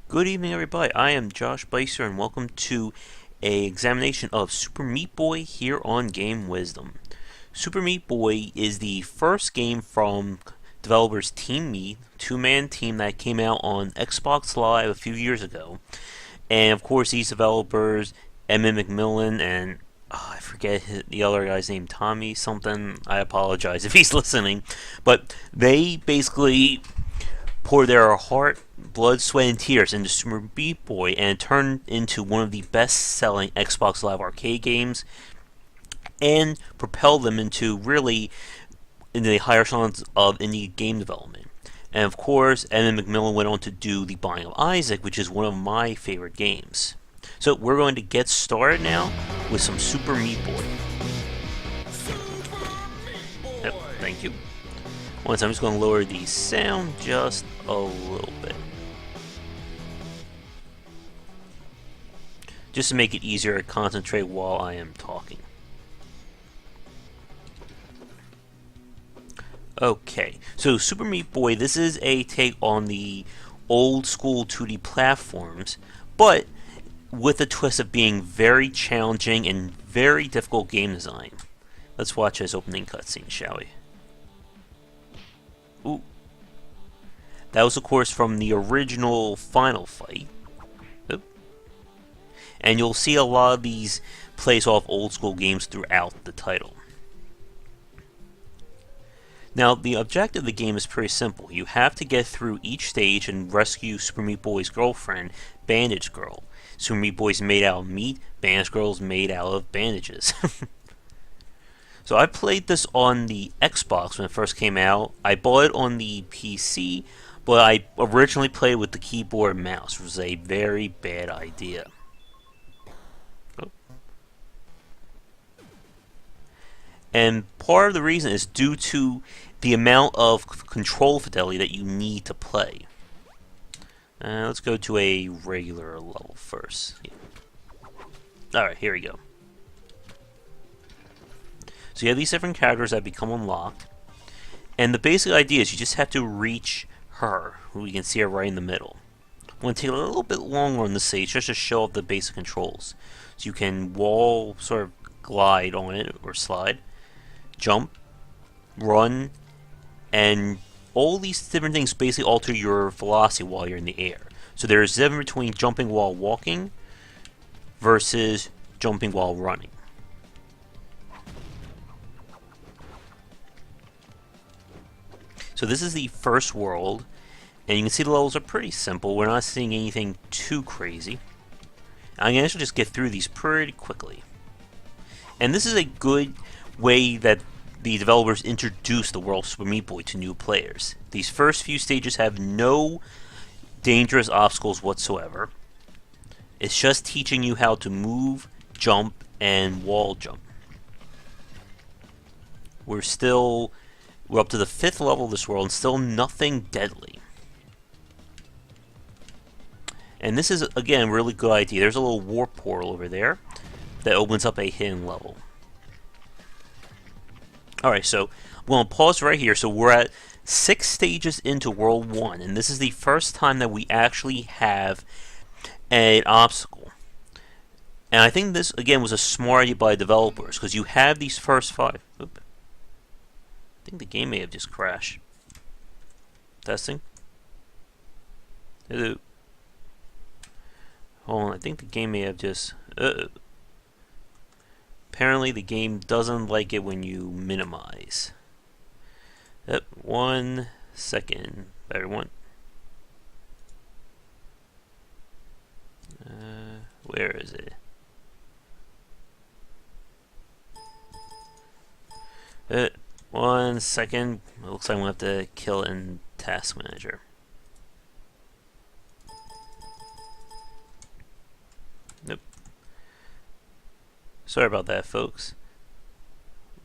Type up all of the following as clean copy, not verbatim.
Good evening, everybody. I am Josh Beiser, and welcome to a examination of Super Meat Boy here on Game Wisdom. Super Meat Boy is the first game from developers Team Meat, two-man team that came out on Xbox Live a few years ago. And of course, these developers, Emmett McMillan and I forget the other guy's name, Tommy something. I apologize if he's listening, but they basically pour their heart, blood, sweat, and tears into Super Meat Boy, and it turned into one of the best-selling Xbox Live Arcade games, and propelled them into really into the higher echelons of indie game development. And of course, Emmett McMillan went on to do The Binding of Isaac, which is one of my favorite games. So we're going to get started now with some Super Meat Boy. Yep, thank you. Once I'm just going to lower the sound just a little bit, just to make it easier to concentrate while I am talking. Okay, so Super Meat Boy, this is a take on the old school 2D platforms, but with a twist of being very challenging and very difficult game design. Let's watch his opening cutscene, shall we? Ooh. That was, of course, from the original Final Fight. Oop. And you'll see a lot of these plays off old school games throughout the title. Now, the objective of the game is pretty simple. You have to get through each stage and rescue Super Meat Boy's girlfriend, Bandage Girl. Super Meat Boy's made out of meat, Bandage Girl's made out of bandages. So I played this on the Xbox when it first came out. I bought it on the PC, but I originally played with the keyboard and mouse, which was a very bad idea. Oh. And part of the reason is due to the amount of control fidelity that you need to play. Let's go to a regular level first. Yeah. Alright, here we go. So you have these different characters that become unlocked, and the basic idea is you just have to reach her, who you can see her right in the middle. I'm going to take a little bit longer on this stage just to show off the basic controls. So you can wall, sort of glide on it, or slide, jump, run, and all these different things basically alter your velocity while you're in the air. So there's a difference between jumping while walking versus jumping while running. So this is the first world, and you can see the levels are pretty simple. We're not seeing anything too crazy. I can actually just get through these pretty quickly. And this is a good way that the developers introduce the world of Super Meat Boy to new players. These first few stages have no dangerous obstacles whatsoever. It's just teaching you how to move, jump, and wall jump. We're up to the 5th level of this world, and still nothing deadly. And this is, again, a really good idea. There's a little warp portal over there that opens up a hidden level. Alright, so I'm going to pause right here. So we're at 6 stages into World 1, and this is the first time that we actually have an obstacle. And I think this, again, was a smart idea by developers, because you have these first 5. Oops. I think the game may have just crashed. Testing. Hello. Hold on, I think the game may have just... Apparently the game doesn't like it when you minimize. 1 second, everyone. Where is it? 1 second. It looks like I'm going to have to kill it in Task Manager. Nope. Sorry about that, folks.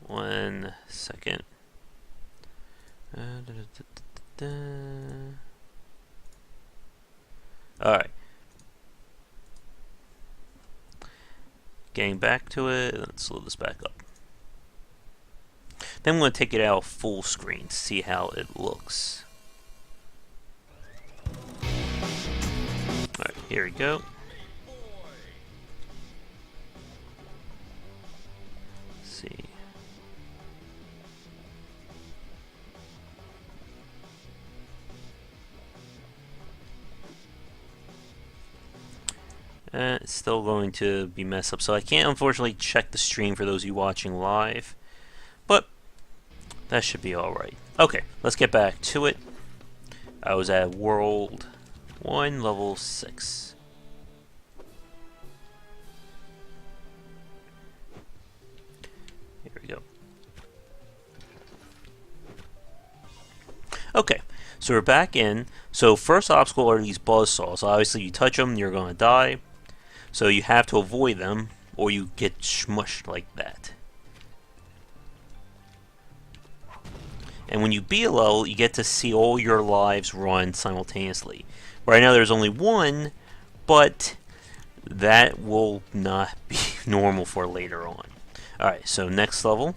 1 second. Alright. Getting back to it. Let's slow this back up. Then I'm going to take it out full screen to see how it looks. Here we go. Let's see. It's still going to be messed up, so I can't unfortunately check the stream for those of you watching live, but that should be alright. Okay, let's get back to it. I was at World 1, Level 6. Here we go. Okay, so we're back in. So first obstacle are these buzzsaws. Obviously, you touch them, you're going to die. So you have to avoid them, or you get smushed like that. And when you beat a level, you get to see all your lives run simultaneously. Right now there's only one, but that will not be normal for later on. Alright, so next level.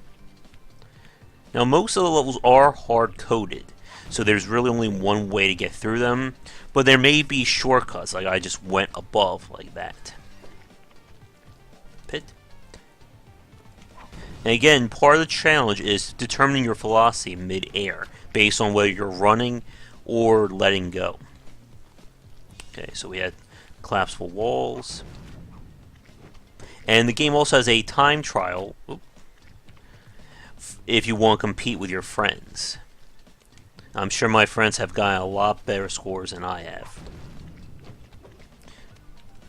Now most of the levels are hard-coded, so there's really only one way to get through them, but there may be shortcuts, like I just went above like that. Pit. And again, part of the challenge is determining your velocity mid-air based on whether you're running or letting go. Okay, so we had collapsible walls. And the game also has a time trial if you want to compete with your friends. I'm sure my friends have gotten a lot better scores than I have.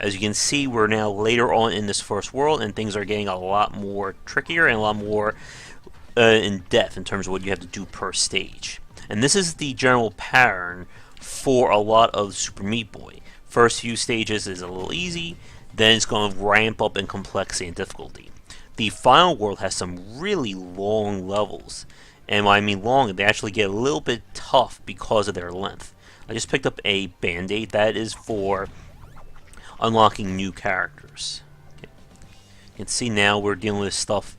As you can see, we're now later on in this first world, and things are getting a lot more trickier and a lot more in depth in terms of what you have to do per stage. And this is the general pattern for a lot of Super Meat Boy. First few stages is a little easy, then it's going to ramp up in complexity and difficulty. The final world has some really long levels, and when I mean long, they actually get a little bit tough because of their length. I just picked up a band-aid that is for unlocking new characters. Okay. You can see now we're dealing with stuff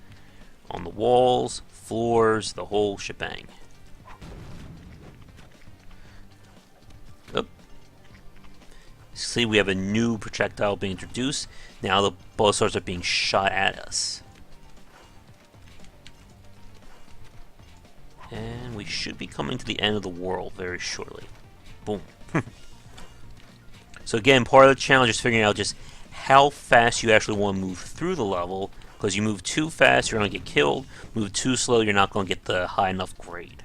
on the walls, floors, the whole shebang. Oh. See, we have a new projectile being introduced. Now the buzzsaws are being shot at us. And we should be coming to the end of the world very shortly. Boom. So again, part of the challenge is figuring out just how fast you actually want to move through the level, because you move too fast, you're going to get killed. Move too slow, you're not going to get the high enough grade.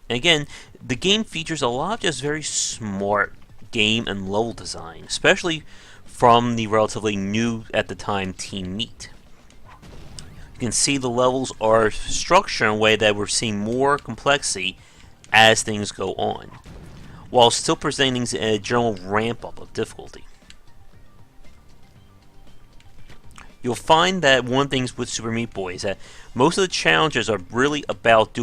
And again, the game features a lot of just very smart game and level design, especially from the relatively new, at the time, Team Meat. You can see the levels are structured in a way that we're seeing more complexity as things go on, while still presenting a general ramp-up of difficulty. You'll find that one of the things with Super Meat Boy is that most of the challenges are really about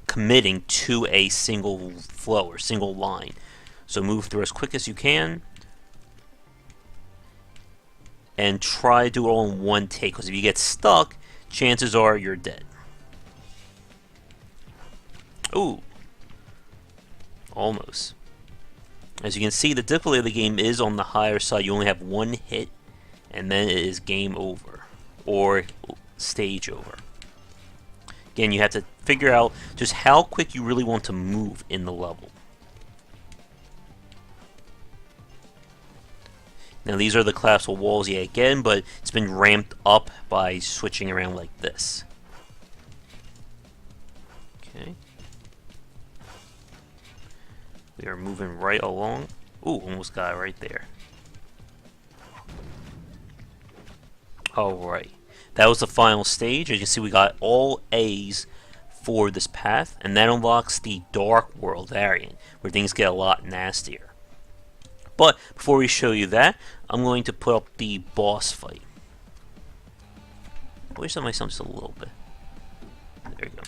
committing to a single flow or single line. So move through as quick as you can, and try to do it all in one take, because if you get stuck, chances are you're dead. Ooh. Almost. As you can see, the difficulty of the game is on the higher side. You only have one hit, and then it is game over, or stage over. Again, you have to figure out just how quick you really want to move in the level. Now these are the collapsible walls yet again, but it's been ramped up by switching around like this. Okay. We are moving right along. Ooh, almost got it right there. Alright. That was the final stage. As you can see, we got all A's for this path, and that unlocks the Dark World variant, where things get a lot nastier. But before we show you that, I'm going to put up the boss fight. Where's my sound just a little bit? There you go.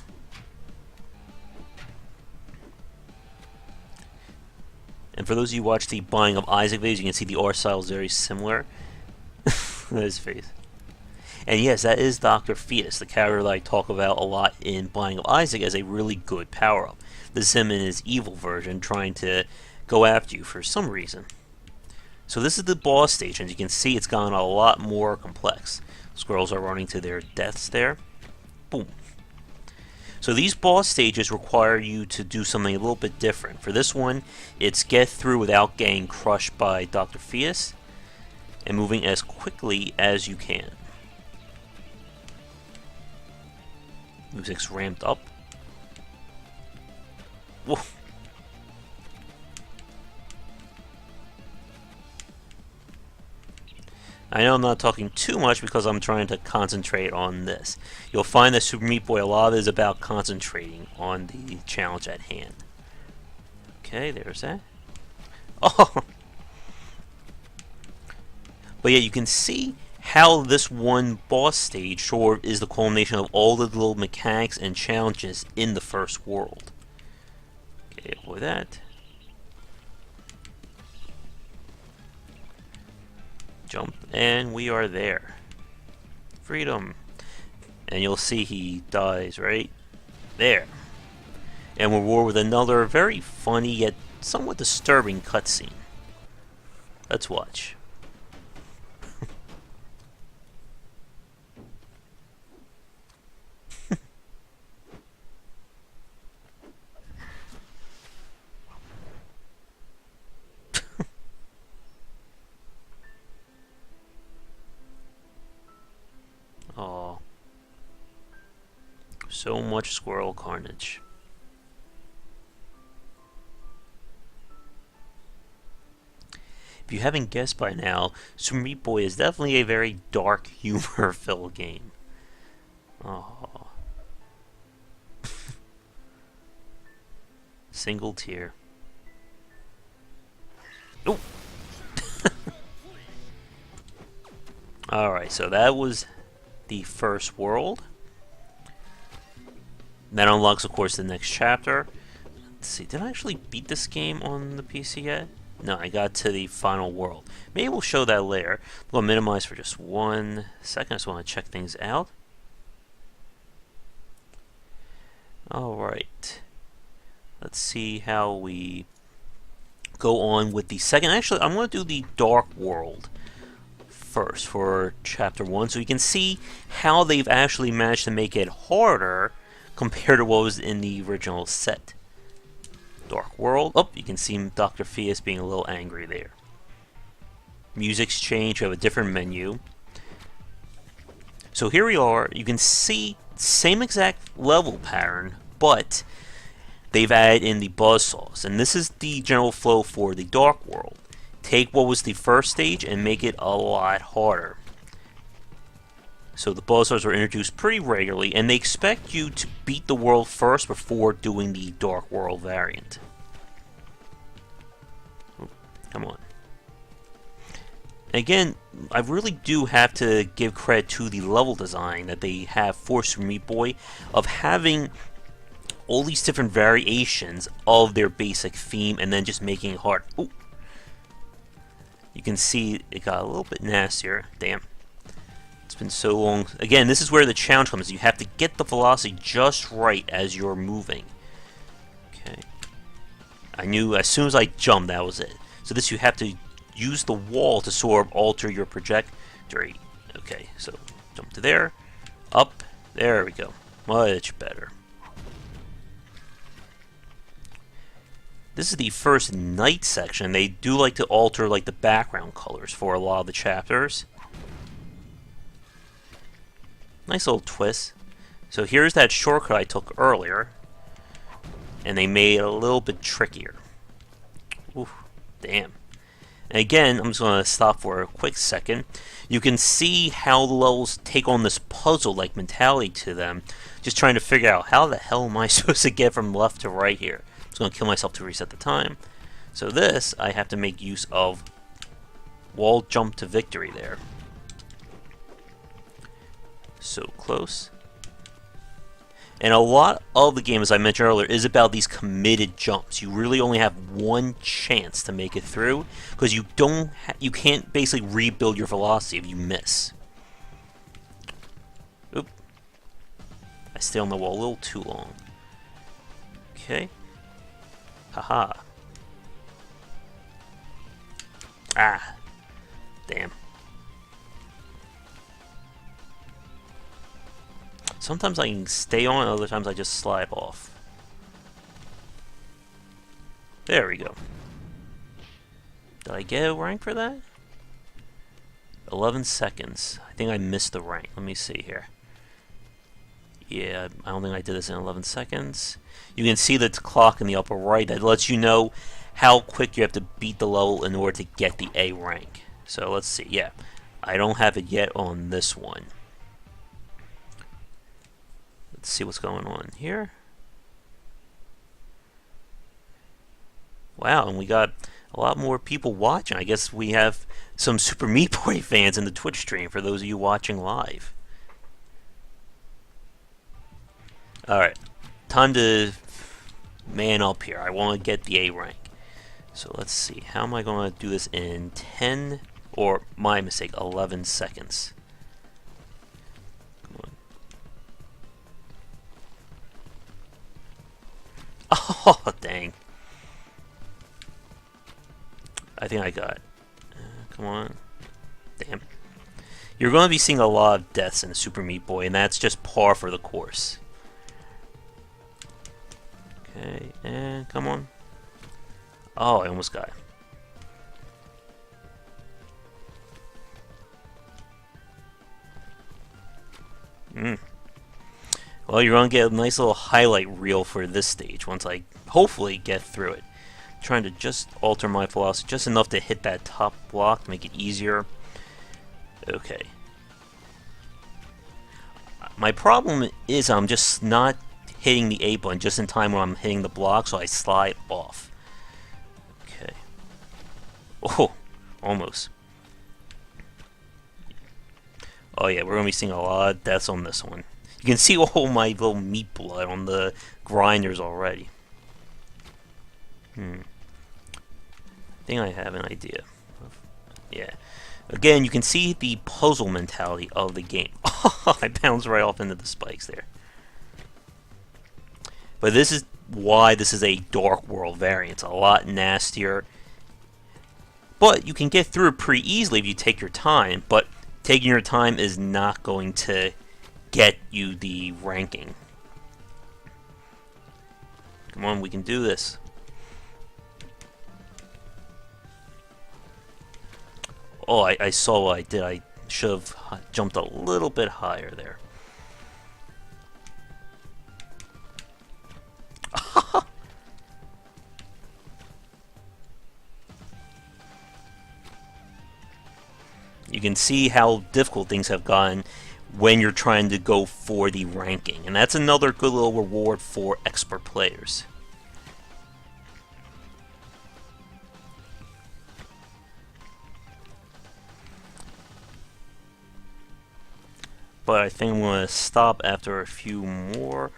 And for those of you who watch the Binding of Isaac videos, you can see the art style is very similar. His face. And yes, that is Dr. Fetus, the character that I talk about a lot in Binding of Isaac as a really good power-up. This is him in his evil version trying to go after you for some reason. So this is the boss stage, and as you can see, it's gotten a lot more complex. Squirrels are running to their deaths there. Boom. So these boss stages require you to do something a little bit different. For this one, it's get through without getting crushed by Dr. Fetus, and moving as quickly as you can. Music's ramped up. Whoa. I know I'm not talking too much because I'm trying to concentrate on this. You'll find that Super Meat Boy, a lot of it is about concentrating on the challenge at hand. Okay, there's that. Oh! But yeah, you can see how this one boss stage sort of is the culmination of all the little mechanics and challenges in the first world. Okay, avoid that. Jump, and we are there. Freedom. And you'll see he dies right there. And we're war with another very funny yet somewhat disturbing cutscene. Let's watch. Oh, so much squirrel carnage. If you haven't guessed by now, Super Meat Boy is definitely a very dark, humor-filled game. Oh. Single tear. Oh! Alright, so that was the first world. That unlocks, of course, the next chapter. Let's see, did I actually beat this game on the PC yet? No, I got to the final world. Maybe we'll show that later. I'm going to minimize for just 1 second. I just want to check things out. Alright. Let's see how we go on with the second. Actually, I'm going to do the Dark World first for chapter 1, so you can see how they've actually managed to make it harder compared to what was in the original set. Dark World. Oh, you can see Dr. Fetus being a little angry there. Music's changed. We have a different menu. So here we are. You can see same exact level pattern, but they've added in the buzzsaws, and this is the general flow for the Dark World. Take what was the first stage and make it a lot harder. So the buzzsaws are introduced pretty regularly, and they expect you to beat the world first before doing the Dark World variant. Oh, come on. Again, I really do have to give credit to the level design that they have for Super Meat Boy, of having all these different variations of their basic theme and then just making it hard. Ooh. You can see it got a little bit nastier. Damn. It's been so long. Again, this is where the challenge comes. You have to get the velocity just right as you're moving. Okay. I knew as soon as I jumped, that was it. So this, you have to use the wall to sort of alter your trajectory. Okay, so jump to there. Up. There we go. Much better. This is the first night section. They do like to alter like the background colors for a lot of the chapters. Nice little twist. So here's that shortcut I took earlier, and they made it a little bit trickier. Oof, damn. And again, I'm just going to stop for a quick second. You can see how the levels take on this puzzle-like mentality to them, just trying to figure out how the hell am I supposed to get from left to right here. I'm just going to kill myself to reset the time. So this, I have to make use of wall jump to victory there. So close. And a lot of the game, as I mentioned earlier, is about these committed jumps. You really only have one chance to make it through, because you can't basically rebuild your velocity if you miss. stay on the wall a little too long. Okay. Haha. Ah. Damn. Sometimes I can stay on, other times I just slide off. There we go. Did I get a rank for that? 11 seconds. I think I missed the rank. Let me see here. Yeah, I don't think I did this in 11 seconds. You can see the clock in the upper right. That lets you know how quick you have to beat the level in order to get the A rank. So let's see. Yeah, I don't have it yet on this one. Let's see what's going on here. Wow, and we got a lot more people watching. I guess we have some Super Meat Boy fans in the Twitch stream for those of you watching live. Alright, time to man up here. I want to get the A rank. So let's see, how am I going to do this in 10, or my mistake, 11 seconds? Come on. Oh, dang. I think I got it. Come on. Damn. You're going to be seeing a lot of deaths in Super Meat Boy, and that's just par for the course. Okay, and come on. Oh, I almost got it. Well, you're going to get a nice little highlight reel for this stage once I hopefully get through it. Trying to just alter my velocity just enough to hit that top block to make it easier. Okay. My problem is I'm just not hitting the A button just in time when I'm hitting the block, so I slide off. Okay. Oh, almost. Oh yeah, we're going to be seeing a lot of deaths on this one. You can see all my little meat blood on the grinders already. I think I have an idea. Yeah. Again, you can see the puzzle mentality of the game. I bounced right off into the spikes there. But this is why this is a Dark World variant. It's a lot nastier. But you can get through it pretty easily if you take your time. But taking your time is not going to get you the ranking. Come on, we can do this. Oh, I saw what I did. I should have jumped a little bit higher there. You can see how difficult things have gotten when you're trying to go for the ranking. And that's another good little reward for expert players. But I think I'm going to stop after a few more.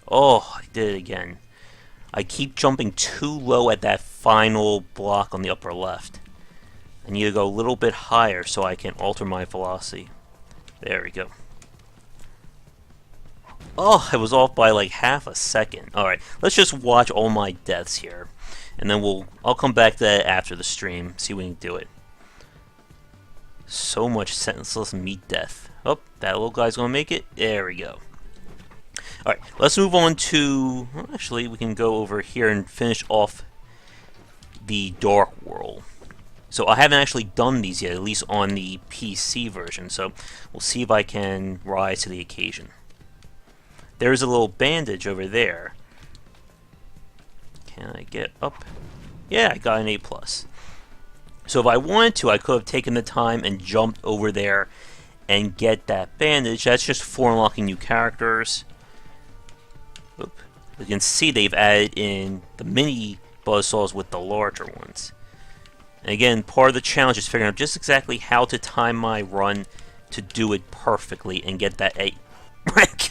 Oh, I did it again. I keep jumping too low at that final block on the upper left. I need to go a little bit higher so I can alter my velocity. There we go. Oh, I was off by like half a second. Alright, let's just watch all my deaths here. And then I'll come back to that after the stream, see if we can do it. So much senseless meat death. Oh, that little guy's gonna make it. There we go. Alright, let's move on to... Well, actually, we can go over here and finish off the Dark World. So I haven't actually done these yet, at least on the PC version, so we'll see if I can rise to the occasion. There's a little bandage over there. Can I get up? Yeah, I got an A+. So if I wanted to, I could have taken the time and jumped over there and get that bandage. That's just for unlocking new characters. Oop. You can see they've added in the mini buzzsaws with the larger ones. And again, part of the challenge is figuring out just exactly how to time my run to do it perfectly and get that A rank.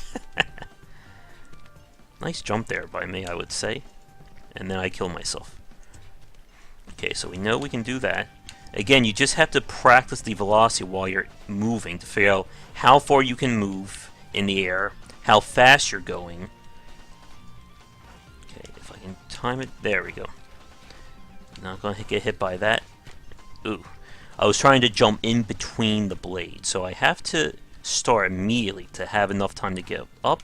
Nice jump there by me, I would say. And then I kill myself. Okay, so we know we can do that. Again, you just have to practice the velocity while you're moving to figure out how far you can move in the air, how fast you're going. Okay, if I can time it, there we go. Not gonna get hit by that. Ooh, I was trying to jump in between the blades, so I have to start immediately to have enough time to get up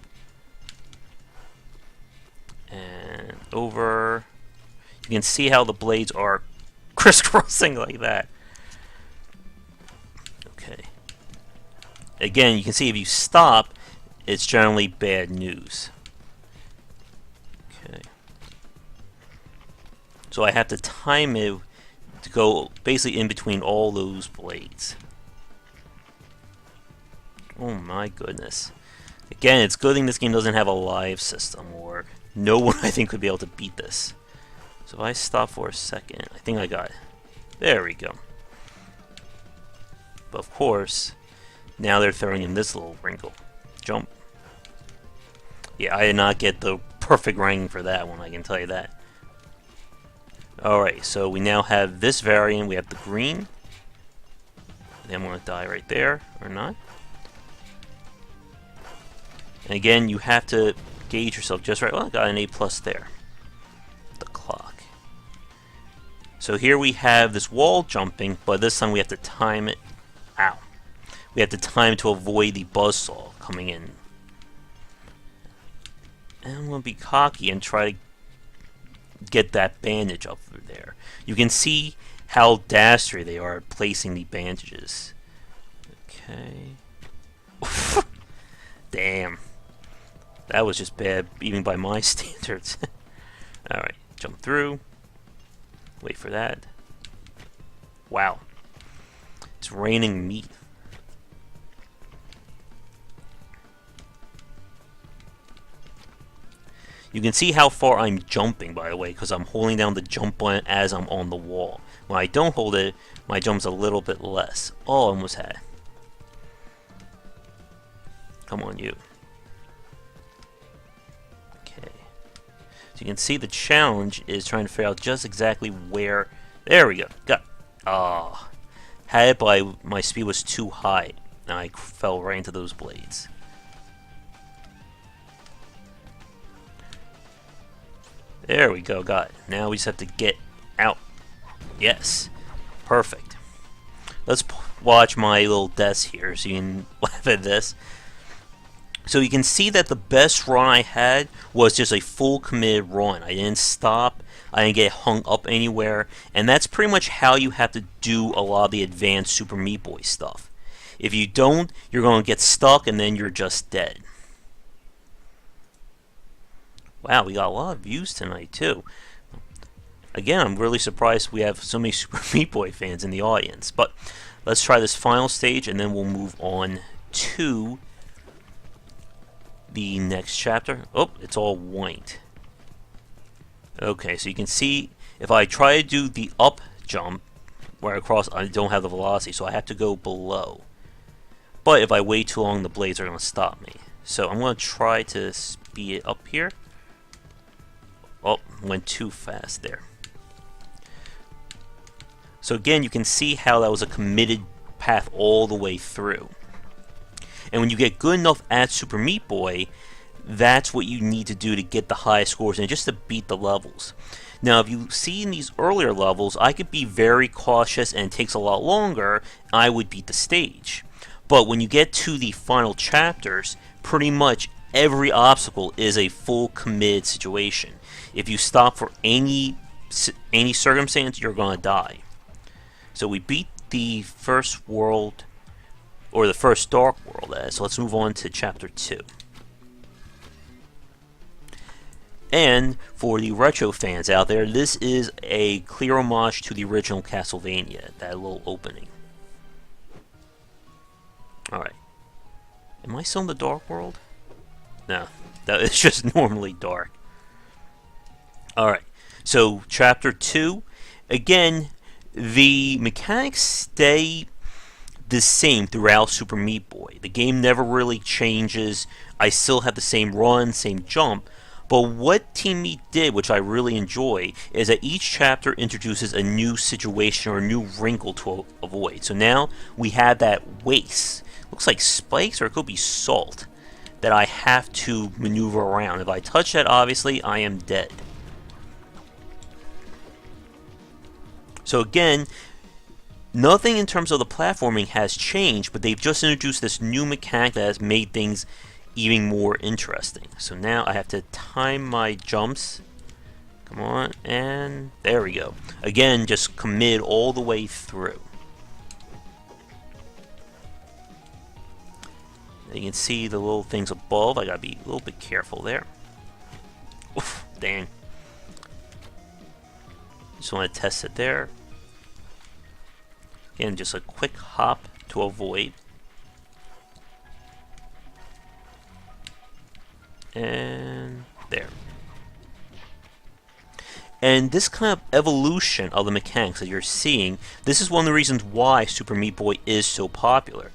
and over. You can see how the blades are crisscrossing like that. Okay. Again, you can see if you stop, it's generally bad news. Okay. So I have to time it to go basically in between all those blades. Oh my goodness. Again, it's good thing this game doesn't have a live system, or no one I think would be able to beat this. So if I stop for a second, I think I got it. There we go. But of course, now they're throwing in this little wrinkle. Jump. Yeah, I did not get the perfect ranking for that one, I can tell you that. Alright, so we now have this variant. We have the green. Then I'm going to die right there, or not. And again, you have to gauge yourself just right. Well, I got an A+ there. The clock. So here we have this wall jumping, but this time we have to time it. Ow. We have to time to avoid the buzzsaw coming in. And I'm going to be cocky and try to get that bandage up there. You can see how dastardly they are at placing the bandages. Okay. Damn. That was just bad, even by my standards. Alright, jump through. Wait for that. Wow. It's raining meat. You can see how far I'm jumping, by the way, because I'm holding down the jump button as I'm on the wall. When I don't hold it, my jump's a little bit less. Oh, I almost had. Come on, you. Okay. So you can see the challenge is trying to figure out just exactly where... There we go. Got... Ah. Had it, but my speed was too high. And I fell right into those blades. There we go, got it. Now we just have to get out. Yes. Perfect. Let's watch my little deaths here so you can laugh at this. So you can see that the best run I had was just a full committed run. I didn't stop. I didn't get hung up anywhere. And that's pretty much how you have to do a lot of the advanced Super Meat Boy stuff. If you don't, you're going to get stuck and then you're just dead. Wow, we got a lot of views tonight, too. Again, I'm really surprised we have so many Super Meat Boy fans in the audience. But let's try this final stage, and then we'll move on to the next chapter. Oh, it's all white. Okay, so you can see if I try to do the up jump, where I cross, I don't have the velocity, so I have to go below. But if I wait too long, the blades are going to stop me. So I'm going to try to speed it up here. Oh, went too fast there. So again, you can see how that was a committed path all the way through. And when you get good enough at Super Meat Boy, that's what you need to do to get the highest scores and just to beat the levels. Now, if you see in these earlier levels, I could be very cautious and it takes a lot longer, I would beat the stage. But when you get to the final chapters, pretty much every obstacle is a full committed situation. If you stop for any circumstance, you're going to die. So we beat the first world, or the first Dark World, so let's move on to Chapter 2. And for the retro fans out there, this is a clear homage to the original Castlevania, that little opening. Alright. Am I still in the Dark World? No, that is just normally dark. Alright, so Chapter 2, again, the mechanics stay the same throughout Super Meat Boy. The game never really changes. I still have the same run, same jump, But what Team Meat did, which I really enjoy, is that each chapter introduces a new situation or a new wrinkle to avoid. So now we have that waste. Looks like spikes, or it could be salt, that I have to maneuver around. If I touch that, obviously, I am dead. So again, nothing in terms of the platforming has changed, but they've just introduced this new mechanic that has made things even more interesting. So now I have to time my jumps. Come on, and there we go. Again, just commit all the way through. You can see the little things above. I gotta be a little bit careful there. Oof, dang. Just want to test it there. Again, just a quick hop to avoid. And there. And this kind of evolution of the mechanics that you're seeing, this is one of the reasons why Super Meat Boy is so popular.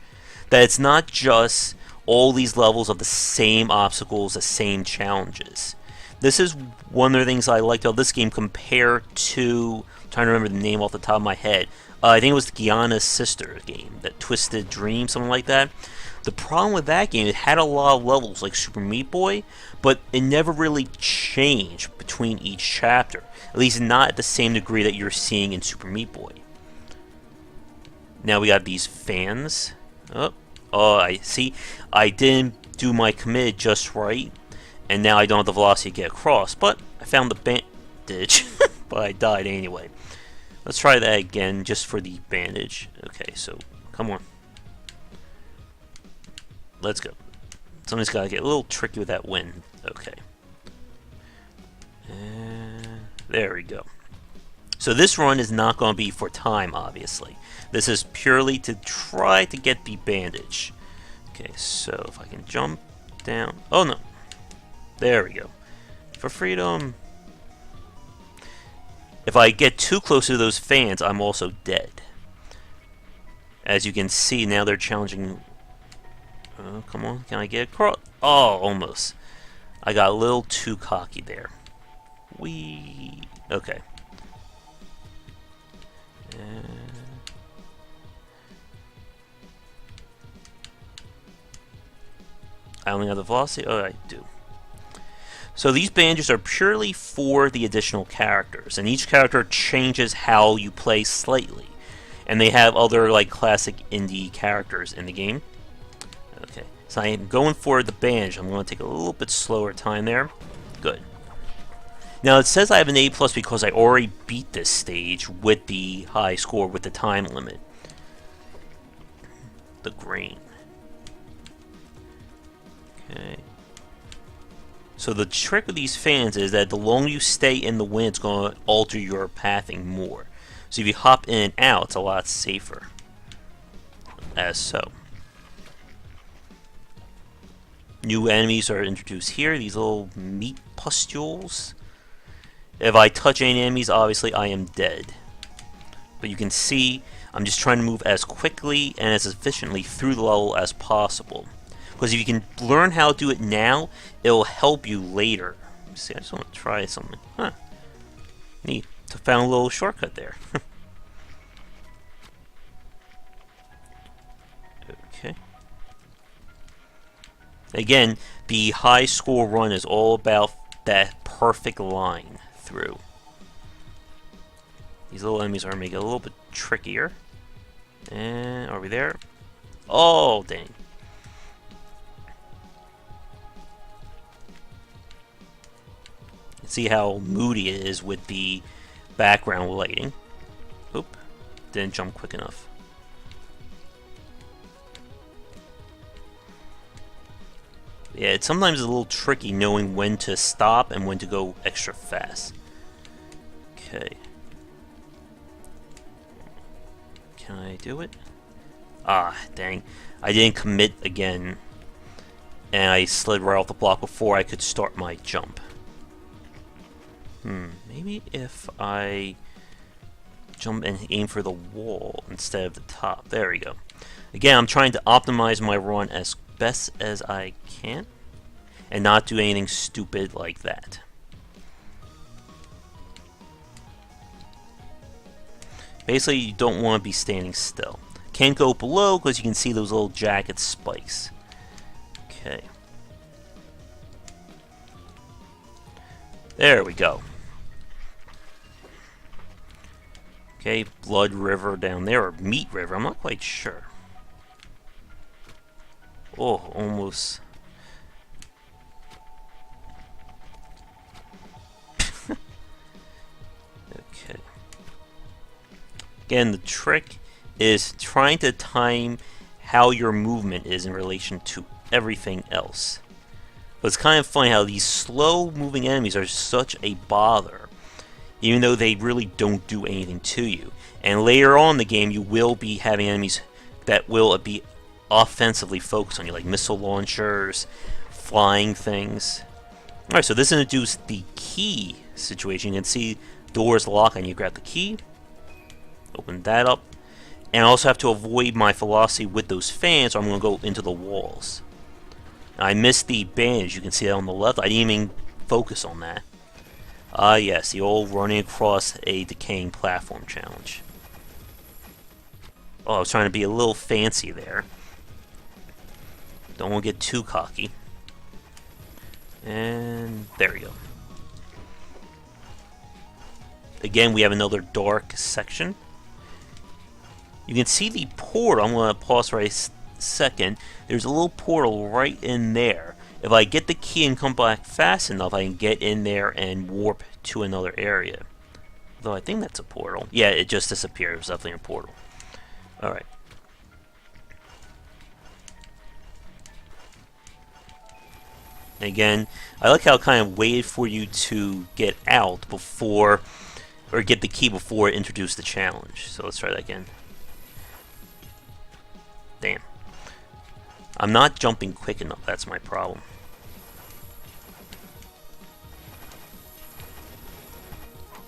That it's not just all these levels of the same obstacles, the same challenges. This is one of the things I liked about this game compared to, I'm trying to remember the name off the top of my head. I think it was the Giana's Sister game, that Twisted Dream, something like that. The problem with that game, it had a lot of levels like Super Meat Boy, but it never really changed between each chapter. At least not at the same degree that you're seeing in Super Meat Boy. Now we got these fans. Oh, I see. I didn't do my commit just right, and now I don't have the velocity to get across, but I found the bandage, but I died anyway. Let's try that again, just for the bandage. Okay, so, come on. Let's go. Somebody's got to get a little tricky with that wind. Okay. And there we go. So this run is not going to be for time, obviously. This is purely to try to get the bandage. Okay, so if I can jump down. Oh, no. There we go. For freedom. If I get too close to those fans, I'm also dead. As you can see, now they're challenging. Oh, come on. Can I get across? Oh, almost. I got a little too cocky there. Whee. Okay. I only have the velocity? Oh, I do. So these bandages are purely for the additional characters, and each character changes how you play slightly. And they have other, like, classic indie characters in the game. Okay, so I am going for the bandage. I'm going to take a little bit slower time there. Good. Now it says I have an A+ because I already beat this stage with the high score with the time limit. The grain. Okay. So the trick with these fans is that the longer you stay in the wind, it's going to alter your pathing more. So if you hop in and out, it's a lot safer. As so. New enemies are introduced here, these little meat pustules. If I touch any enemies, obviously I am dead. But you can see, I'm just trying to move as quickly and as efficiently through the level as possible. Because if you can learn how to do it now, it'll help you later. Let's see, I just want to try something. Huh. Neat. So found a little shortcut there. Okay. Again, the high score run is all about that perfect line through. These little enemies are making it a little bit trickier. And are we there? Oh, dang. See how moody it is with the background lighting. Oop, didn't jump quick enough. Yeah, it's sometimes a little tricky knowing when to stop and when to go extra fast. Okay. Can I do it? Ah, dang. I didn't commit again. And I slid right off the block before I could start my jump. Maybe if I jump and aim for the wall instead of the top. There we go. Again, I'm trying to optimize my run as best as I can. and not do anything stupid like that. Basically, you don't want to be standing still. Can't go below because you can see those little jagged spikes. Okay. There we go. Okay, Blood River down there, or Meat River, I'm not quite sure. Oh, almost. Okay. Again, the trick is trying to time how your movement is in relation to everything else. But it's kind of funny how these slow-moving enemies are such a bother, even though they really don't do anything to you. And later on in the game, you will be having enemies that will be offensively focused on you, like missile launchers, flying things. Alright, so this introduces the key situation. You can see doors lock and you grab the key, open that up, and I also have to avoid my velocity with those fans, or I'm going to go into the walls. I missed the bandage, you can see that on the left. I didn't even focus on that. Ah yes, the old running across a decaying platform challenge. Oh, I was trying to be a little fancy there. Don't want to get too cocky. And there we go. Again, we have another dark section. You can see the portal. I'm going to pause for a second. There's a little portal right in there. If I get the key and come back fast enough, I can get in there and warp to another area. Though I think that's a portal. Yeah, it just disappeared. It was definitely a portal. Alright. Again, I like how it kind of waited for you to get out before, or get the key before it introduced the challenge. So let's try that again. Damn. I'm not jumping quick enough, that's my problem.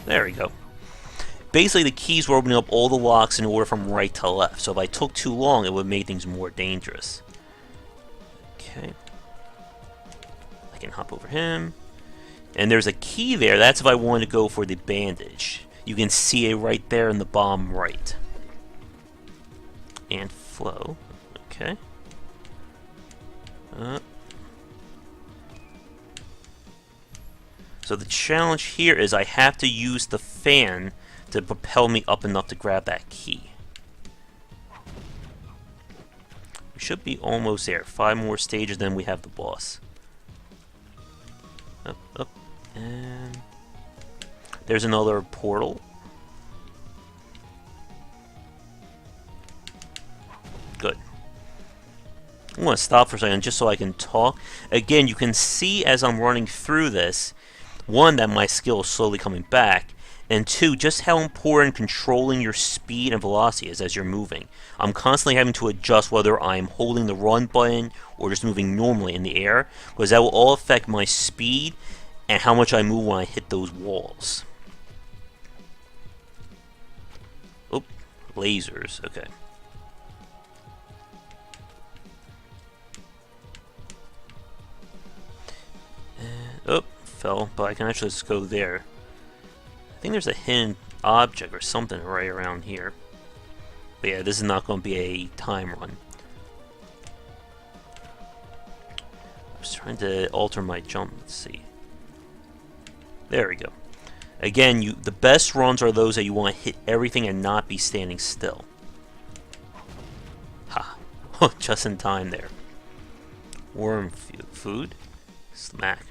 There we go. Basically, the keys were opening up all the locks in order from right to left, so if I took too long, it would make things more dangerous. Okay. I can hop over him. And there's a key there, that's if I wanted to go for the bandage. You can see it right there in the bottom right. And flow. Okay. So the challenge here is I have to use the fan to propel me up enough to grab that key. We should be almost there. 5 more stages, then we have the boss. Up, up, and there's another portal. Good. I'm going to stop for a second just so I can talk. Again, you can see as I'm running through this, one, that my skill is slowly coming back, and two, just how important controlling your speed and velocity is as you're moving. I'm constantly having to adjust whether I'm holding the run button or just moving normally in the air, because that will all affect my speed and how much I move when I hit those walls. Oop, lasers, okay. Oh, fell, but I can actually just go there. I think there's a hidden object or something right around here. But yeah, this is not going to be a time run. I was trying to alter my jump. Let's see. There we go. Again, the best runs are those that you want to hit everything and not be standing still. Ha! Just in time there. Worm food. Smack.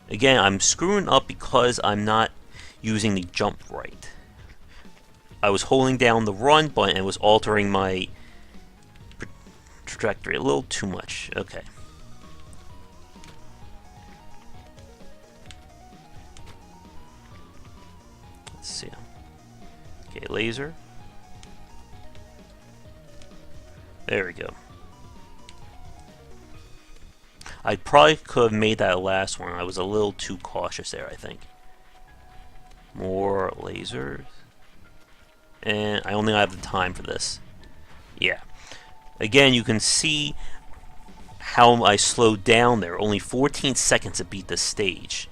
Again, I'm screwing up because I'm not using the jump right. I was holding down the run button and was altering my trajectory a little too much. Okay. Let's see. Okay, laser. There we go. I probably could have made that last one. I was a little too cautious there, I think. More lasers. And I only have the time for this. Yeah. Again, you can see how I slowed down there. Only 14 seconds to beat the stage.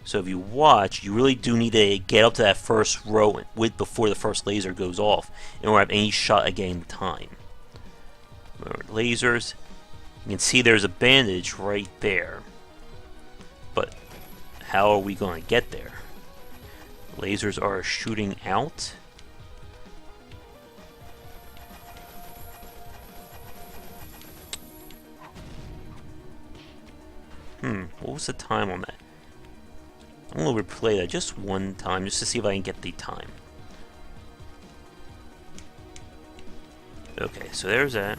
So if you watch, you really do need to get up to that first row before the first laser goes off in order to have any shot at getting the time. Remember, lasers. You can see there's a bandage right there. But how are we going to get there? Lasers are shooting out. What was the time on that? I'm going to replay that just one time just to see if I can get the time. Okay, so there's that.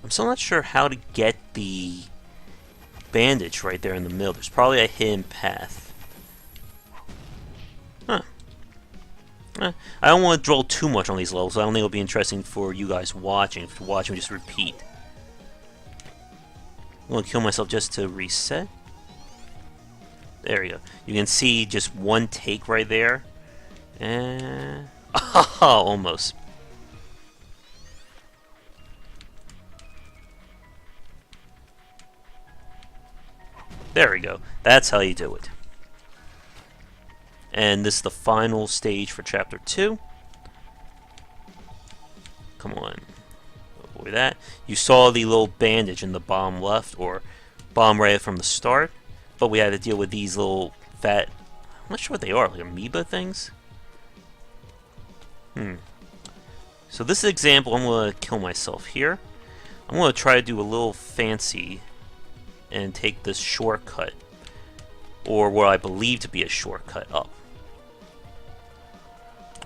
I'm still not sure how to get the bandage right there in the middle. There's probably a hidden path. Huh. I don't want to dwell too much on these levels. I don't think it'll be interesting for you guys watching. If you're watching, just repeat. I'm going to kill myself just to reset. There we go. You can see just one take right there. And... almost. There we go. That's how you do it. And this is the final stage for Chapter 2. Come on. Avoid that. You saw the little bandage in the bottom left, or bottom right from the start. But we had to deal with these little fat... I'm not sure what they are, like amoeba things? So this is an example. I'm going to kill myself here. I'm going to try to do a little fancy and take this shortcut, or what I believe to be a shortcut up.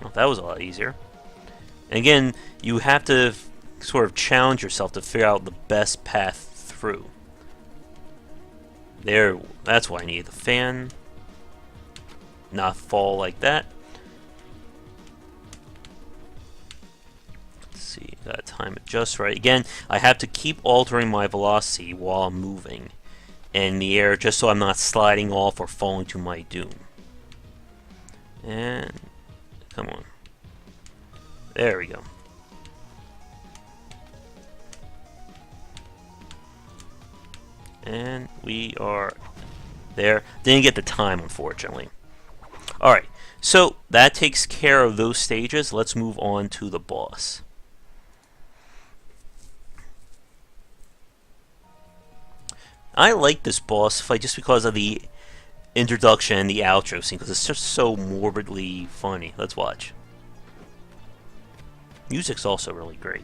Well, that was a lot easier. And again, you have to sort of challenge yourself to figure out the best path through. There, that's why I need the fan. Not fall like that. Let's see, gotta time it just right. Again, I have to keep altering my velocity while I'm moving in the air, just so I'm not sliding off or falling to my doom. And come on. There we go. And we are there. Didn't get the time, unfortunately. Alright, so that takes care of those stages. Let's move on to the boss. I like this boss fight just because of the introduction and the outro scene, because it's just so morbidly funny. Let's watch. Music's also really great.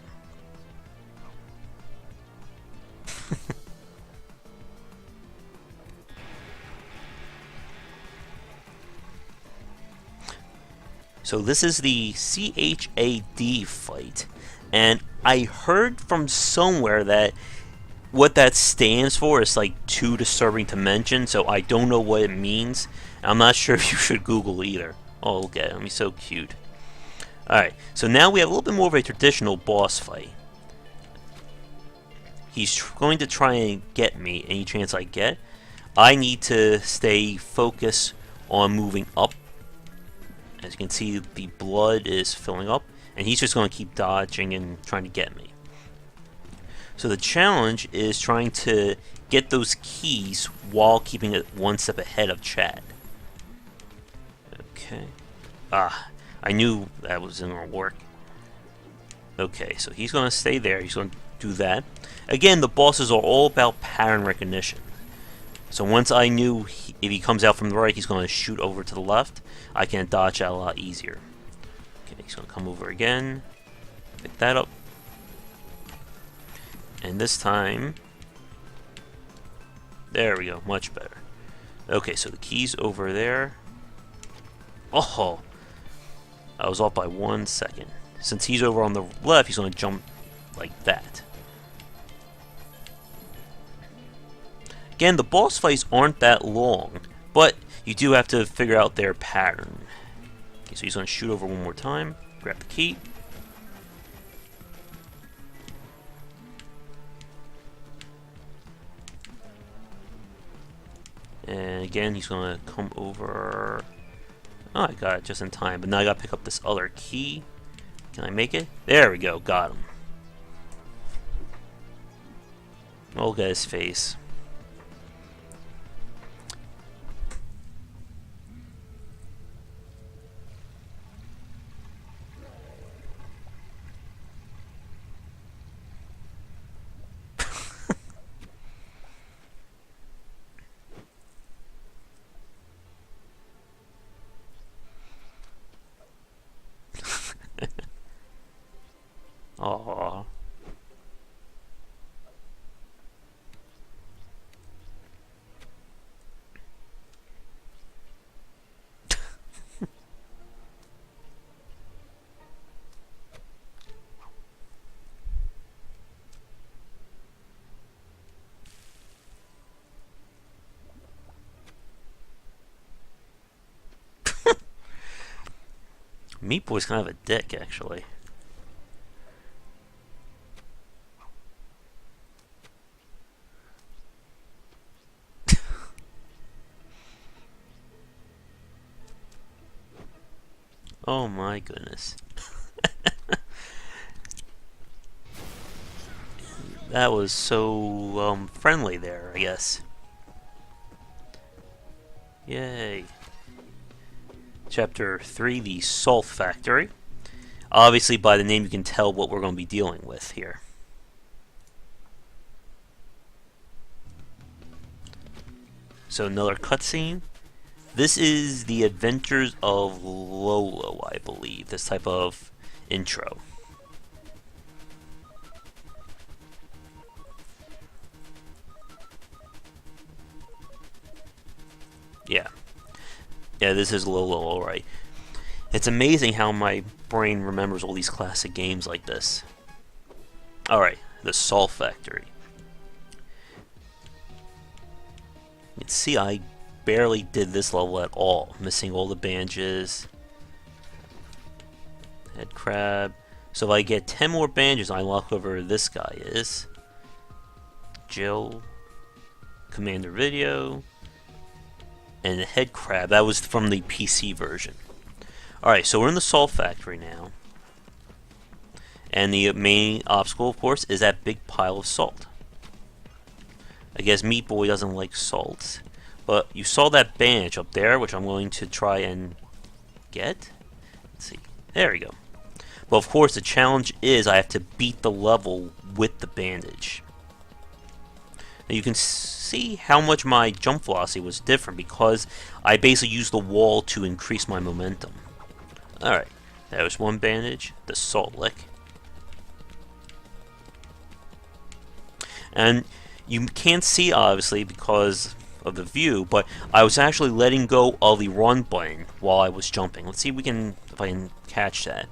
So this is the CHAD fight, and I heard from somewhere that what that stands for is like too disturbing to mention, so I don't know what it means. I'm not sure if you should Google either. Oh, look at him, he's so cute. Alright, so now we have a little bit more of a traditional boss fight. He's going to try and get me any chance I get. I need to stay focused on moving up. As you can see, the blood is filling up, and he's just going to keep dodging and trying to get me. So the challenge is trying to get those keys while keeping it one step ahead of Chad. Okay. I knew that wasn't going to work. Okay, so he's going to stay there. He's going to do that. Again, the bosses are all about pattern recognition. So once I knew if he comes out from the right, he's going to shoot over to the left, I can dodge out a lot easier. Okay, he's going to come over again. Pick that up. And this time, there we go, much better. Okay, so the key's over there. Oh, I was off by 1 second. Since he's over on the left, he's going to jump like that. Again, the boss fights aren't that long, but you do have to figure out their pattern. Okay, so he's going to shoot over one more time, grab the key. And again, he's going to come over. Oh, I got it just in time, but now I got to pick up this other key. Can I make it? There we go, got him. Look at his face. Aww. Meat Boy's kind of a dick, actually. Oh my goodness. That was so friendly there, I guess. Yay. Chapter 3, the Salt Factory. Obviously, by the name, you can tell what we're going to be dealing with here. So, another cutscene. This is the Adventures of Lolo, I believe. This type of intro. Yeah. Yeah, this is Lolo, alright. It's amazing how my brain remembers all these classic games like this. Alright, the Salt Factory. You can see I barely did this level at all, missing all the bandages. Head crab. So if I get 10 more bandages, I unlock whoever this guy is. Jill. Commander Video. And the head crab. That was from the PC version. Alright, so we're in the Salt Factory now. And the main obstacle, of course, is that big pile of salt. I guess Meat Boy doesn't like salt. But you saw that bandage up there, which I'm going to try and get. Let's see. There we go. Well, of course, the challenge is I have to beat the level with the bandage. Now you can see how much my jump velocity was different because I basically used the wall to increase my momentum. Alright, that was one bandage, the Salt Lick. And you can't see, obviously, because of the view, but I was actually letting go of the run button while I was jumping. Let's see if I can catch that.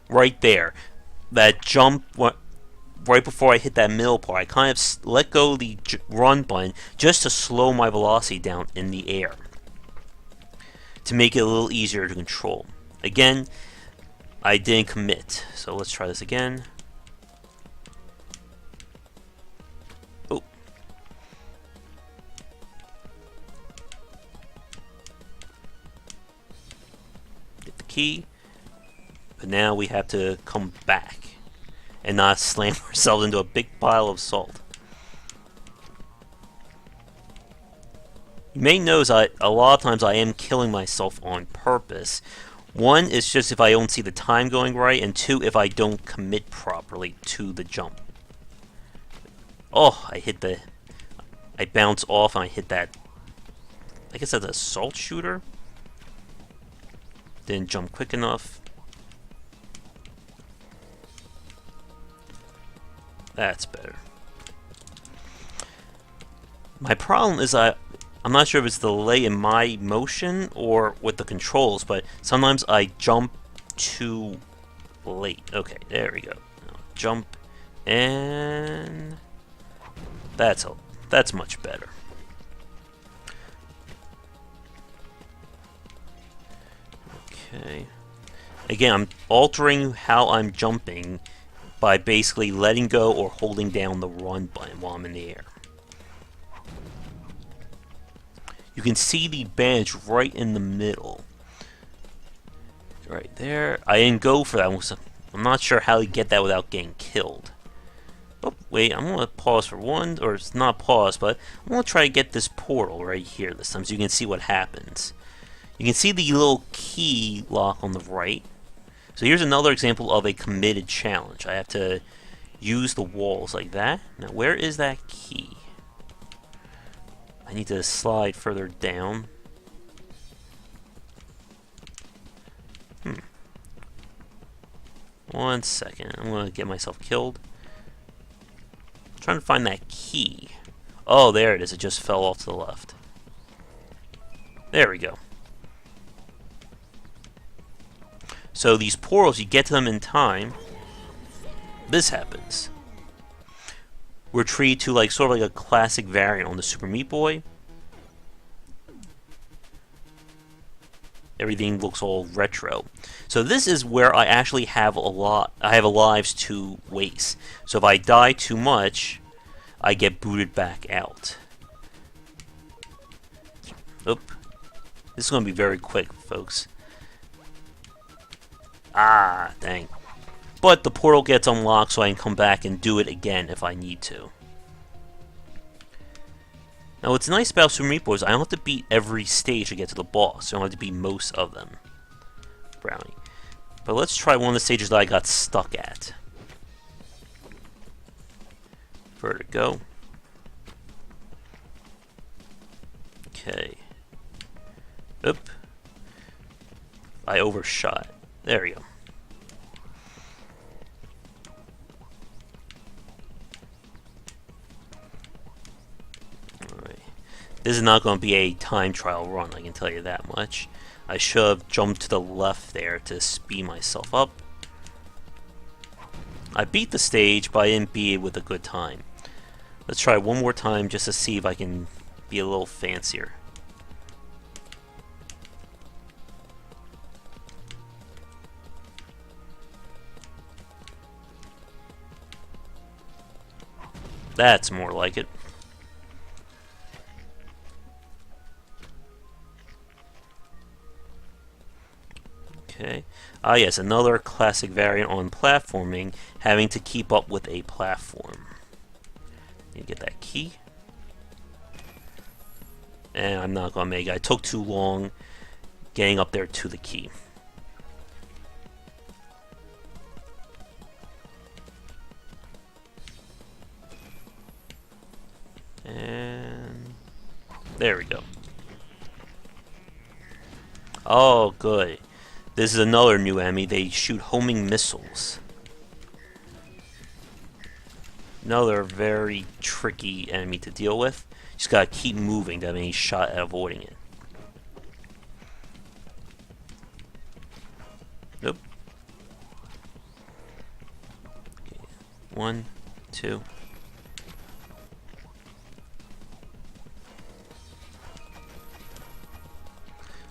Right there. That jump, right before I hit that middle part, I kind of let go of the run button just to slow my velocity down in the air, to make it a little easier to control. Again, I didn't commit, so let's try this again. Oh. Get the key. But now we have to come back and not slam ourselves into a big pile of salt. You may notice a lot of times I am killing myself on purpose. One is just if I don't see the time going right, and two, if I don't commit properly to the jump. Oh, I bounce off and I hit that, I guess that's a salt shooter. Didn't jump quick enough. That's better. My problem is I'm not sure if it's the delay in my motion or with the controls, but sometimes I jump too late. Okay, there we go. Now jump, and that's much better. Okay. Again, I'm altering how I'm jumping by basically letting go or holding down the run button while I'm in the air. You can see the bandage right in the middle. Right there. I didn't go for that one. I'm not sure how to get that without getting killed. Oh, wait, I'm going to pause for one, or it's not pause, but I'm going to try to get this portal right here this time so you can see what happens. You can see the little key lock on the right. So here's another example of a committed challenge. I have to use the walls like that. Now, where is that key? I need to slide further down. One second. I'm going to get myself killed. I'm trying to find that key. Oh, there it is. It just fell off to the left. There we go. So these portals, you get to them in time. This happens. We're treated to like sort of like a classic variant on the Super Meat Boy. Everything looks all retro. So this is where I actually have I have lives to waste. So if I die too much, I get booted back out. Oop. This is going to be very quick, folks. Ah, dang. But the portal gets unlocked so I can come back and do it again if I need to. Now what's nice about Super Meat Boy is I don't have to beat every stage to get to the boss. I don't have to beat most of them. Brownie. But let's try one of the stages that I got stuck at. Vertigo. Okay. Oop. I overshot. There we go. Alright. This is not going to be a time trial run, I can tell you that much. I should have jumped to the left there to speed myself up. I beat the stage, but I didn't beat it with a good time. Let's try one more time just to see if I can be a little fancier. That's more like it. Okay. Ah yes, another classic variant on platforming, having to keep up with a platform. You get that key. And I'm not going to make it. I took too long getting up there to the key. And there we go. Oh, good. This is another new enemy. They shoot homing missiles. Another very tricky enemy to deal with. Just gotta keep moving to have any shot at avoiding it. Nope. Okay. 1, 2.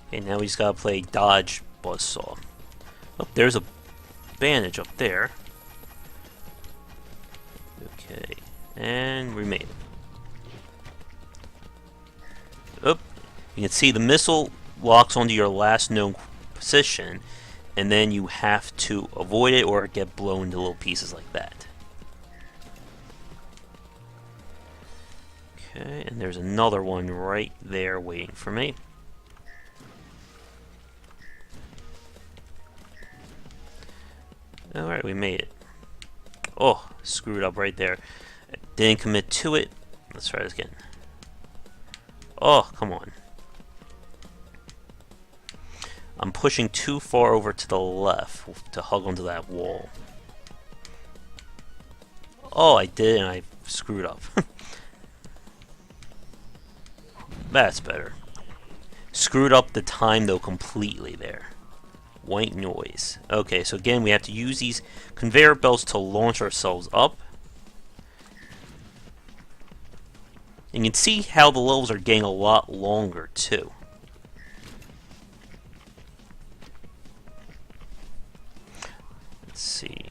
Okay, now we just gotta play dodge buzzsaw. Oh, there's a bandage up there. Okay, and we made it. Oh, you can see the missile locks onto your last known position, and then you have to avoid it or get blown into little pieces like that. Okay, and there's another one right there waiting for me. Alright, we made it. Oh, screwed up right there. Didn't commit to it. Let's try this again. Oh, come on. I'm pushing too far over to the left to hug onto that wall. Oh, I did, and I screwed up. That's better. Screwed up the time, though, completely there. White noise. Okay, so again, we have to use these conveyor belts to launch ourselves up. And you can see how the levels are getting a lot longer, too. Let's see.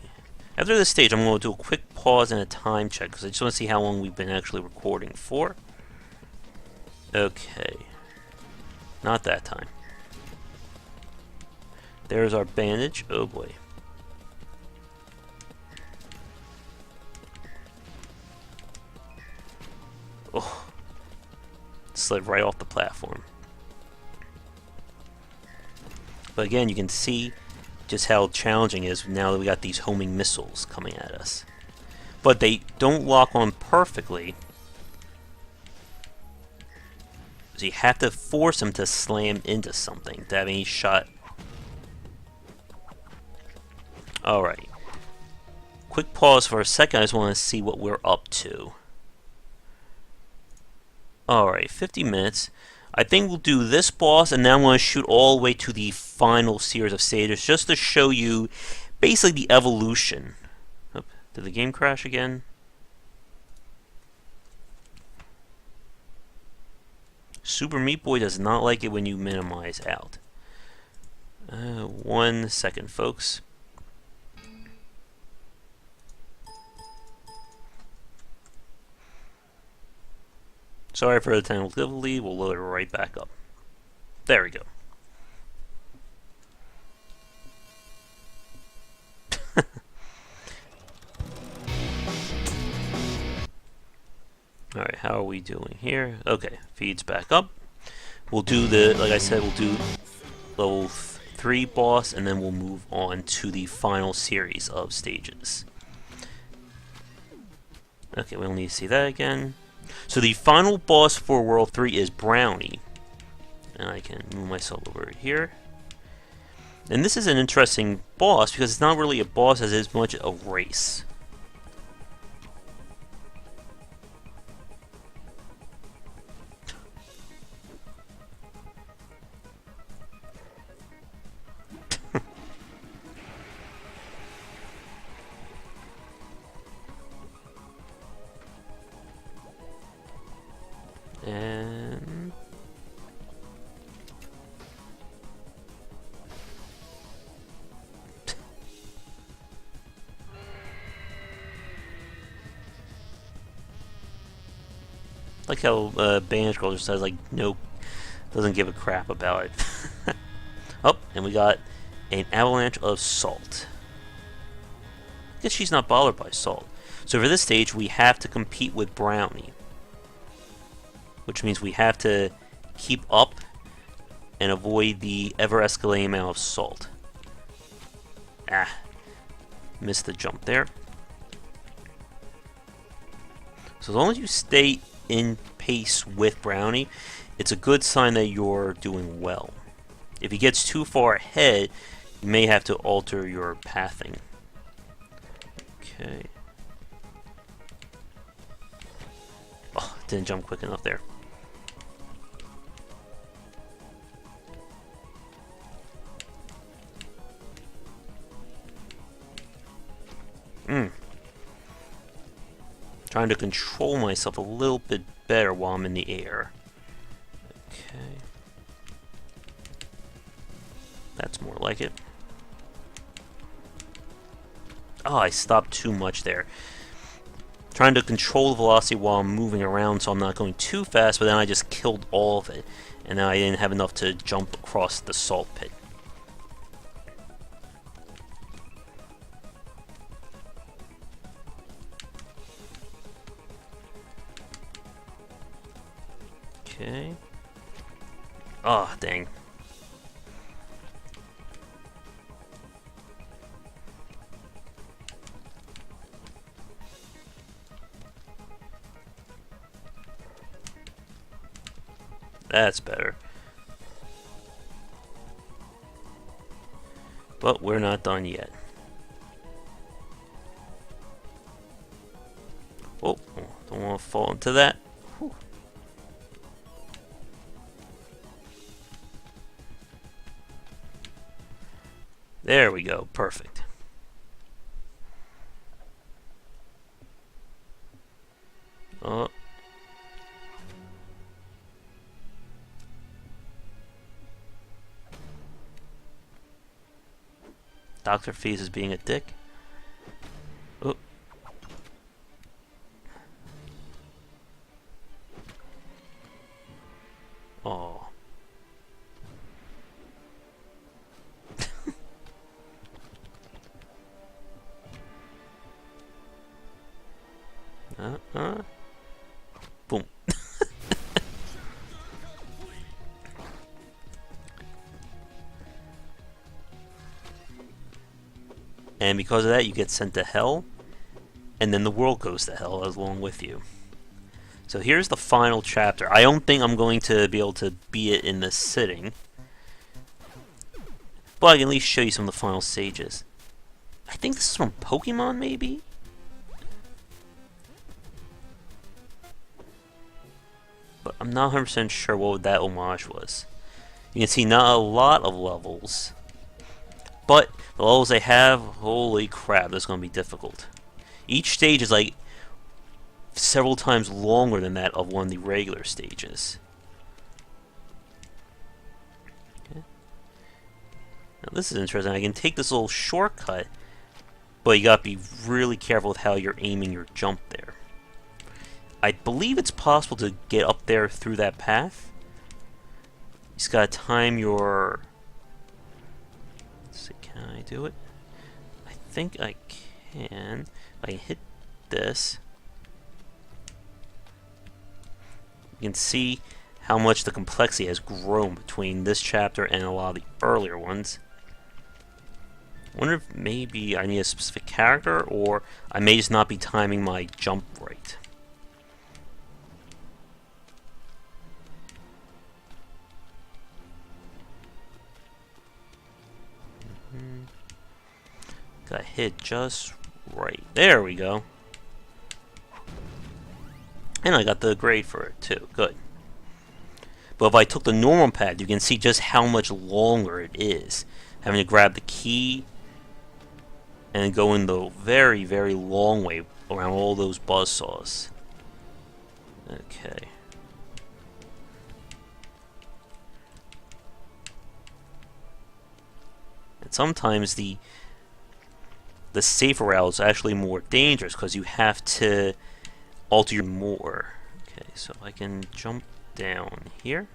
After this stage, I'm going to do a quick pause and a time check, because I just want to see how long we've been actually recording for. Okay. Not that time. There's our bandage. Oh boy. Oh, slid right off the platform. But again, you can see just how challenging it is now that we got these homing missiles coming at us. But they don't lock on perfectly. So you have to force them to slam into something to have any shot. Alright. Quick pause for a second. I just want to see what we're up to. Alright, 50 minutes. I think we'll do this boss, and then I'm going to shoot all the way to the final series of stages just to show you basically the evolution. Oh, did the game crash again? Super Meat Boy does not like it when you minimize out. 1 second, folks. Sorry for the technical difficulty. We'll load it right back up. There we go. Alright, how are we doing here? Okay, feeds back up. We'll do the, like I said, we'll do level 3 boss, and then we'll move on to the final series of stages. Okay, we don't need to see that again. So the final boss for World 3 is Brownie. And I can move myself over here. And this is an interesting boss because it's not really a boss as it is much a race. And like how Bandage Girl just says, like, nope, doesn't give a crap about it. Oh, and we got an avalanche of salt. I guess she's not bothered by salt. So for this stage, we have to compete with Brownie, which means we have to keep up and avoid the ever-escalating amount of salt. Ah, missed the jump there. So as long as you stay in pace with Brownie, it's a good sign that you're doing well. If he gets too far ahead, you may have to alter your pathing. Okay. Oh, didn't jump quick enough there. Trying to control myself a little bit better while I'm in the air. Okay. That's more like it. Oh, I stopped too much there. Trying to control the velocity while I'm moving around so I'm not going too fast, but then I just killed all of it. And then I didn't have enough to jump across the salt pit. Okay. Oh, dang. That's better. But we're not done yet. Oh, don't want to fall into that. Whew. There we go. Perfect. Oh. Dr. Fees is being a dick. Oh. Oh. Boom. and because of that, you get sent to hell, and then the world goes to hell along with you. So here's the final chapter. I don't think I'm going to be able to beat it in this sitting, but I can at least show you some of the final stages. I think this is from Pokemon, maybe? But I'm not 100% sure what that homage was. You can see not a lot of levels, but the levels they have, holy crap, that's going to be difficult. Each stage is like several times longer than that of one of the regular stages. Okay. Now this is interesting. I can take this little shortcut, but you gotta be really careful with how you're aiming your jump there. I believe it's possible to get up there through that path. You just gotta time your... Let's see, can I do it? I think I can. I can hit this. You can see how much the complexity has grown between this chapter and a lot of the earlier ones. I wonder if maybe I need a specific character, or I may just not be timing my jump right. Got hit just right. There we go. And I got the grade for it too. Good. But if I took the normal pad, you can see just how much longer it is. Having to grab the key and go in the very, very long way around all those buzzsaws. Okay. And sometimes the safer route is actually more dangerous because you have to alter your more. Okay, so I can jump down here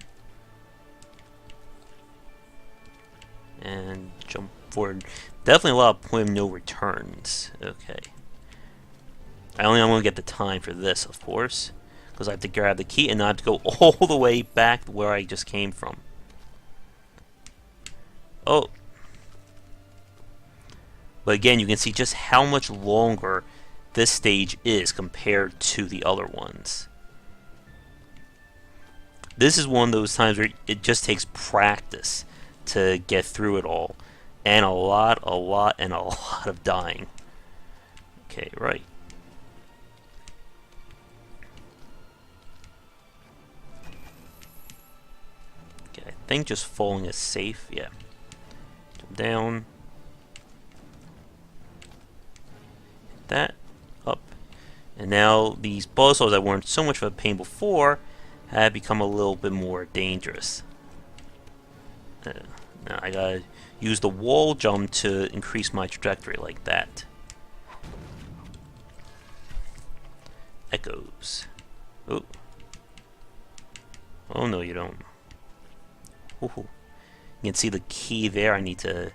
and jump forward. Definitely a lot of point of no returns. Okay. I'm going to get the time for this, of course, because I have to grab the key and not have to go all the way back to where I just came from. Oh. But again, you can see just how much longer this stage is compared to the other ones. This is one of those times where it just takes practice to get through it all. And a lot of dying. Okay, right. Okay, I think just falling is safe, yeah. Jump down. That up, and now these buzzsaws that weren't so much of a pain before have become a little bit more dangerous. Now I gotta use the wall jump to increase my trajectory like that. Echoes. Oh. Oh no, you don't. Ooh. You can see the key there. I need to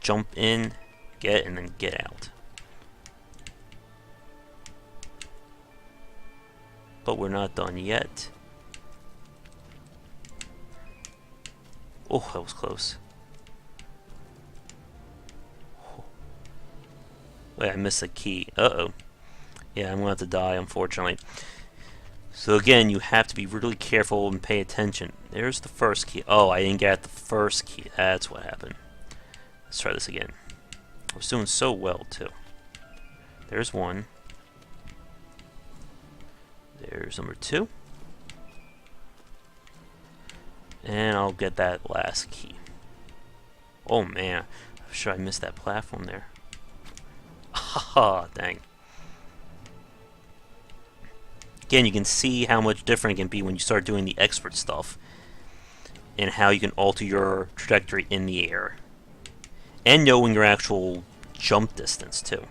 jump in, get, and then get out. But we're not done yet. Oh, that was close. Wait, I missed a key. Uh-oh. Yeah, I'm going to have to die, unfortunately. So again, you have to be really careful and pay attention. There's the first key. Oh, I didn't get the first key. That's what happened. Let's try this again. I was doing so well, too. There's one. There's number 2. And I'll get that last key. Oh man, I'm sure I missed that platform there. Haha, dang. Again, you can see how much different it can be when you start doing the expert stuff. And how you can alter your trajectory in the air. And knowing your actual jump distance too.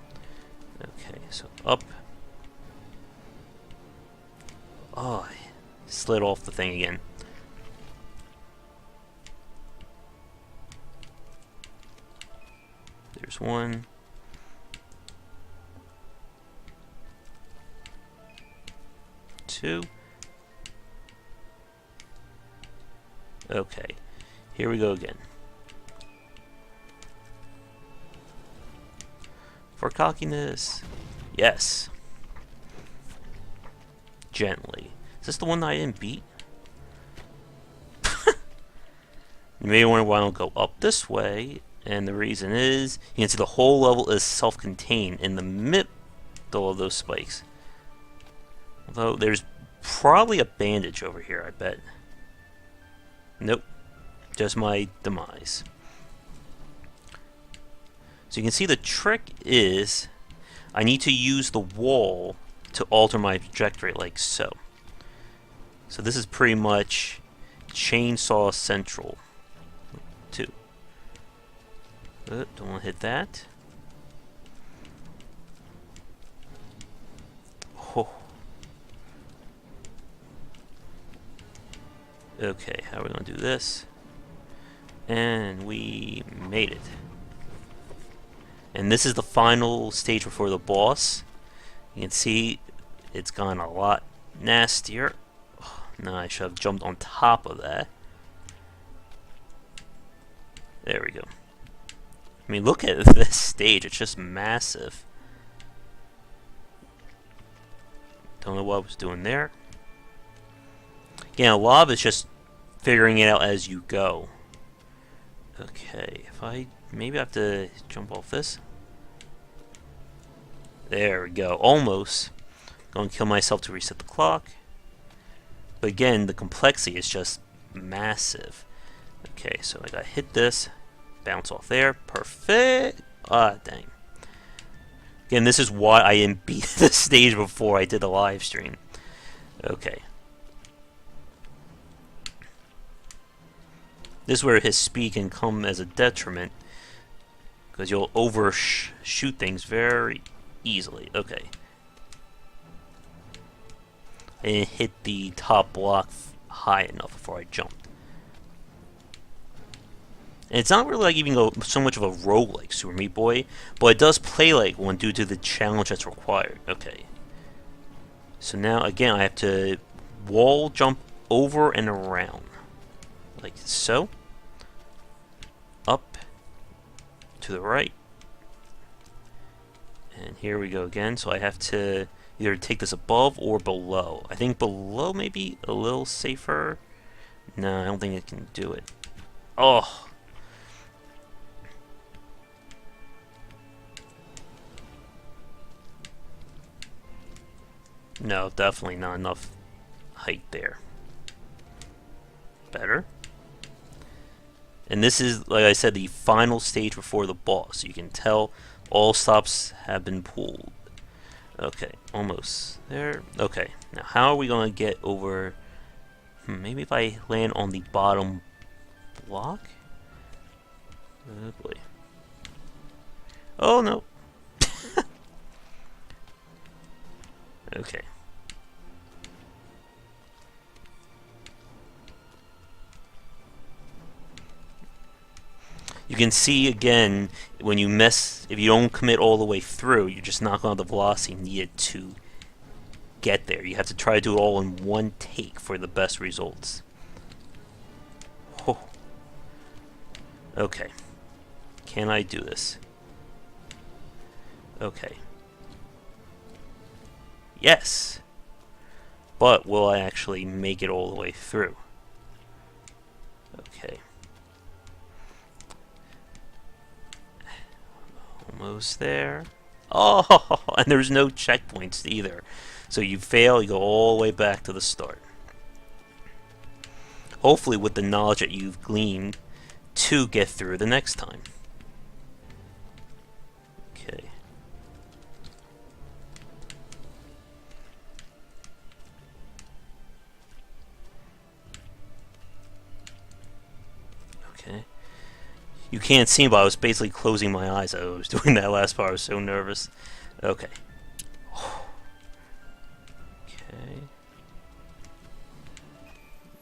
Okay, so up. Oh, I slid off the thing again. There's one. Two. Okay, here we go again. For cockiness. Yes. Gently. Is this the one that I didn't beat? You may wonder why I don't go up this way, and the reason is you can see the whole level is self-contained in the middle of those spikes. Although there's probably a bandage over here, I bet. Nope. Just my demise. So you can see the trick is I need to use the wall to alter my trajectory like so. So this is pretty much Chainsaw Central 2. Don't want to hit that. Oh. Okay, how are we going to do this? And we made it. And this is the final stage before the boss. You can see it's gone a lot nastier. Oh, no, I should have jumped on top of that. There we go. I mean, look at this stage. It's just massive. Don't know what I was doing there. Again, a lot of it's just figuring it out as you go. Okay, if I... maybe I have to jump off this. There we go. Almost. Going to kill myself to reset the clock. But again, the complexity is just massive. Okay, so I gotta hit this. Bounce off there. Perfect. Ah, dang. Again, this is why I didn't beat the stage before I did the live stream. Okay. This is where his speed can come as a detriment, because you'll overshoot things very easily. Okay. I didn't hit the top block high enough before I jumped. And it's not really like even so much of a roguelike Super Meat Boy, but it does play like one due to the challenge that's required. Okay. So now, again, I have to wall jump over and around. Like so. Up. To the right. And here we go again. So I have to either take this above or below. I think below may be a little safer. No, I don't think it can do it. Oh. No, definitely not enough height there. Better. And this is, like I said, the final stage before the boss. You can tell all stops have been pulled. Okay, almost there. Okay, now how are we going to get over... maybe if I land on the bottom block? Oh boy. Oh no. Okay. You can see again when you miss, if you don't commit all the way through, you're just not going to have the velocity needed to get there. You have to try to do it all in one take for the best results. Oh. Okay. Can I do this? Okay. Yes! But will I actually make it all the way through? Okay. Almost there. Oh, and there's no checkpoints either. So you fail, you go all the way back to the start. Hopefully with the knowledge that you've gleaned to get through the next time. Okay. Okay. You can't see, but I was basically closing my eyes as I was doing that last part. I was so nervous. Okay. Okay.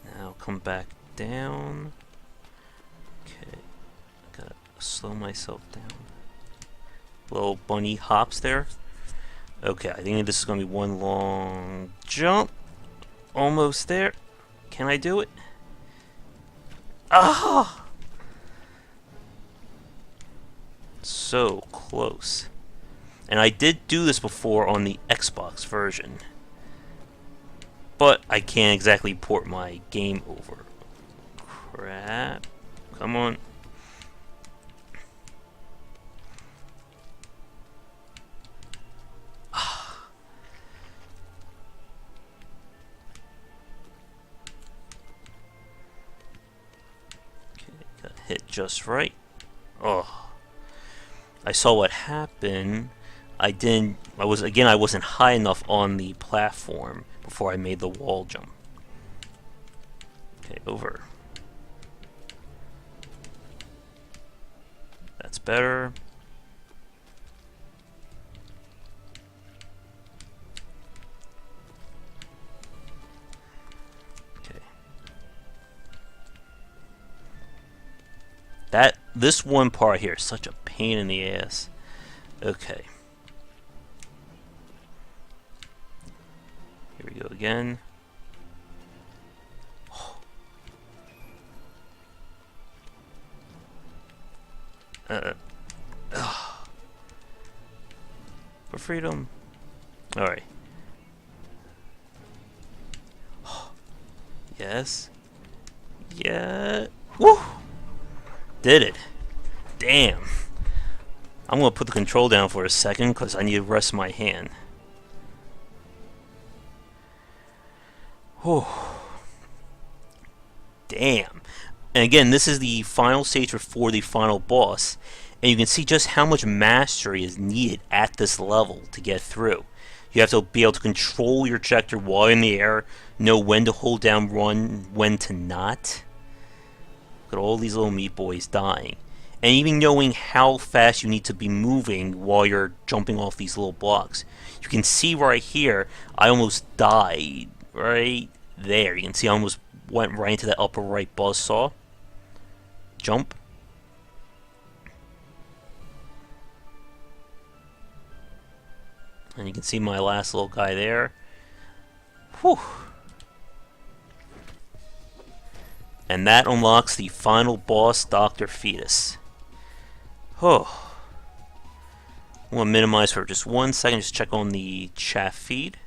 Now come back down. Okay. Gotta slow myself down. Little bunny hops there. Okay, I think this is gonna be one long jump. Almost there. Can I do it? Ah! So close. And I did do this before on the Xbox version. But I can't exactly port my game over. Crap. Come on. Okay, got hit just right. Oh. I saw what happened. I wasn't high enough on the platform before I made the wall jump. Okay, over. That's better. Okay. This one part here is such a pain in the ass. Okay. Here we go again. For freedom. Alright. Yes. Yeah. Woo! Did it. Damn. I'm gonna put the control down for a second because I need to rest my hand. Whew. Damn. And again, this is the final stage before the final boss. And you can see just how much mastery is needed at this level to get through. You have to be able to control your trajectory while in the air, know when to hold down run, when to not. Look at all these little meat boys dying. And even knowing how fast you need to be moving while you're jumping off these little blocks. You can see right here, I almost died. Right there. You can see I almost went right into that upper right buzzsaw. Jump. And you can see my last little guy there. Whew. And that unlocks the final boss, Dr. Fetus. Oh. I'm going to minimize for just 1 second, just check on the chat feed.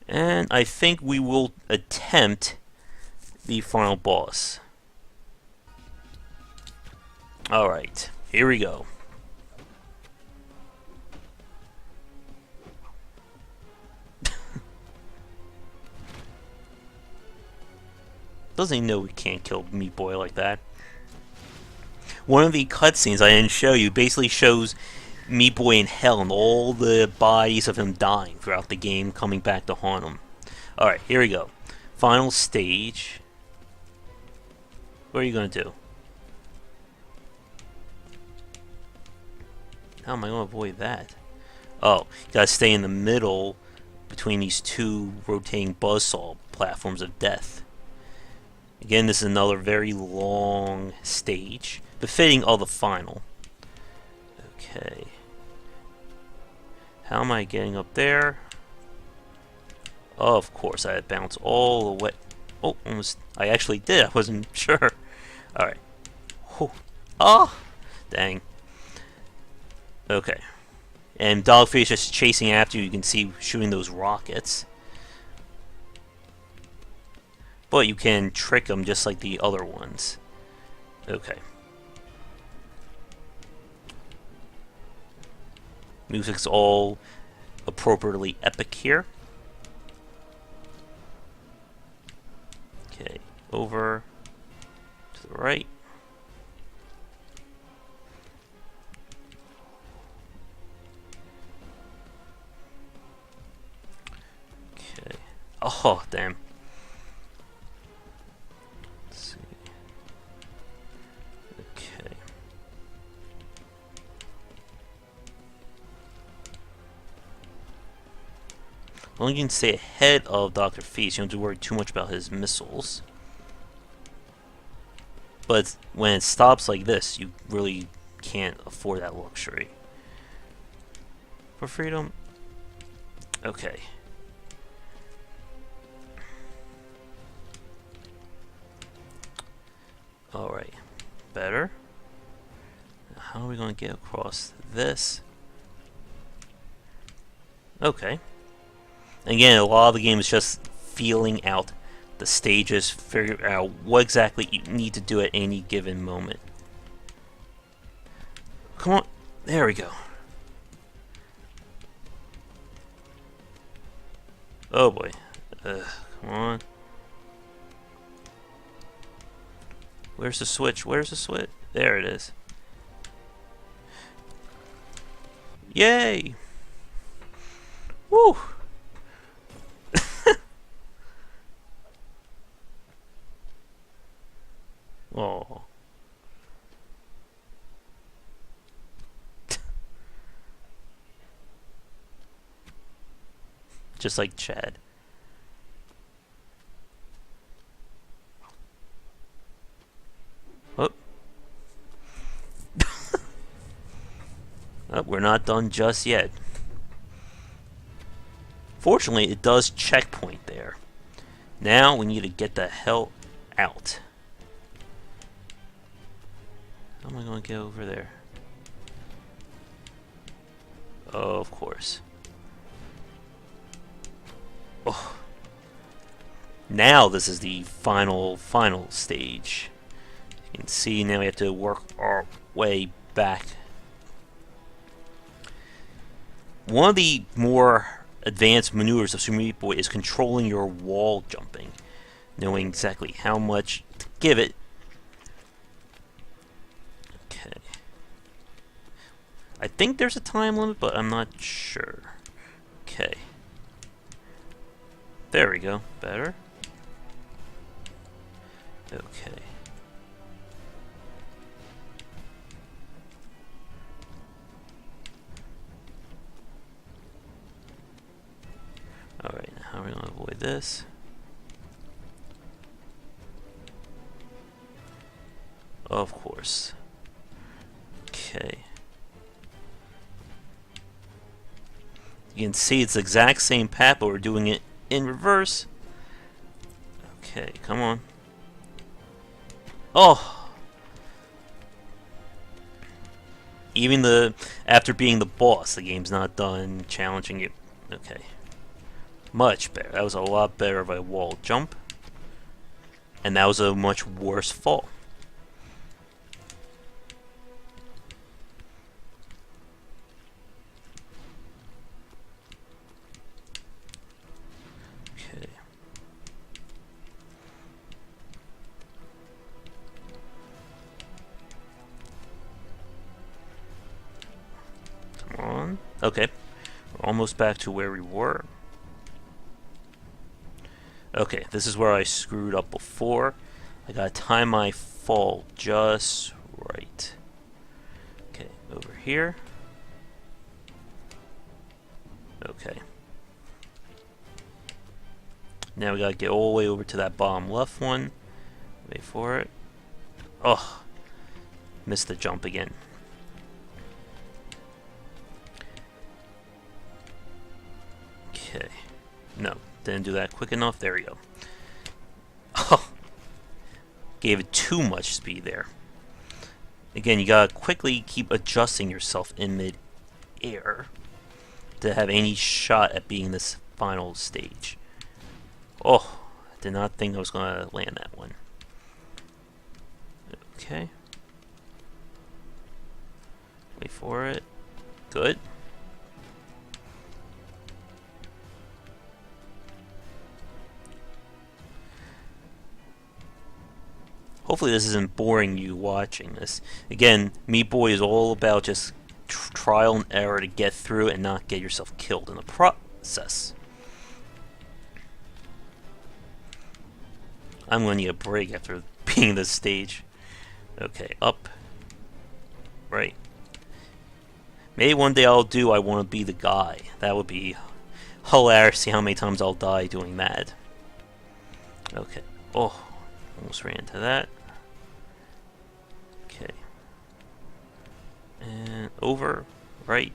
And I think we will attempt the final boss. Alright, here we go. Doesn't he know we can't kill Meat Boy like that? One of the cutscenes I didn't show you basically shows Meat Boy in hell and all the bodies of him dying throughout the game coming back to haunt him. Alright, here we go. Final stage. What are you going to do? How am I going to avoid that? Oh, you gotta stay in the middle between these two rotating buzzsaw platforms of death. Again, this is another very long stage, befitting of the final. Okay. How am I getting up there? Oh, of course, I had bounced all the way. Oh, almost. I actually did. I wasn't sure. Alright. Oh! Dang. Okay. And Dogfish just chasing after you. You can see shooting those rockets. But you can trick them just like the other ones. Okay. Music's all appropriately epic here. Okay, over to the right. Okay. Oh, damn. Let's see. Okay. As long as you can stay ahead of Dr. Feast, you don't have to worry too much about his missiles. But when it stops like this, you really can't afford that luxury. For freedom? Okay. Alright. Better. how are we going to get across this? Okay. Again, a lot of the game is just feeling out the stages, figure out what exactly you need to do at any given moment. Come on. There we go. Oh boy. Come on. Where's the switch? Where's the switch? There it is. Yay! Woo! Oh. Just like Chad. Oh. Oh, we're not done just yet. Fortunately, it does checkpoint there. Now we need to get the hell out. How am I going to get over there? Oh, of course. Oh. Now this is the final stage. You can see now we have to work our way back. One of the more advanced maneuvers of Super Meat Boy is controlling your wall jumping, knowing exactly how much to give it. Okay. I think there's a time limit, but I'm not sure. Okay. There we go. Better. Okay. Alright, now how are we going to avoid this? Of course. Okay. You can see it's the exact same path, but we're doing it in reverse. Okay, come on. Oh! Even after being the boss, the game's not done challenging you. Okay. Much better. That was a lot better of a wall jump. And that was a much worse fall. Okay. Come on. Okay. We're almost back to where we were. Okay, this is where I screwed up before. I gotta time my fall just right. Okay, over here. Okay. Now we gotta get all the way over to that bottom left one. Wait for it. Oh, missed the jump again. Okay. No, didn't do that quick enough. There we go. Oh, gave it too much speed there. Again, you gotta quickly keep adjusting yourself in mid-air to have any shot at being this final stage. Oh, I did not think I was gonna land that one. Okay. Wait for it. Good. Hopefully this isn't boring you watching this. Again, Meat Boy is all about just trial and error to get through and not get yourself killed in the process. I'm going to need a break after being this stage. Okay, up. Right. Maybe one day I want to be the guy. That would be hilarious. See how many times I'll die doing that. Okay. Oh, almost ran into that. Okay. And over. Right.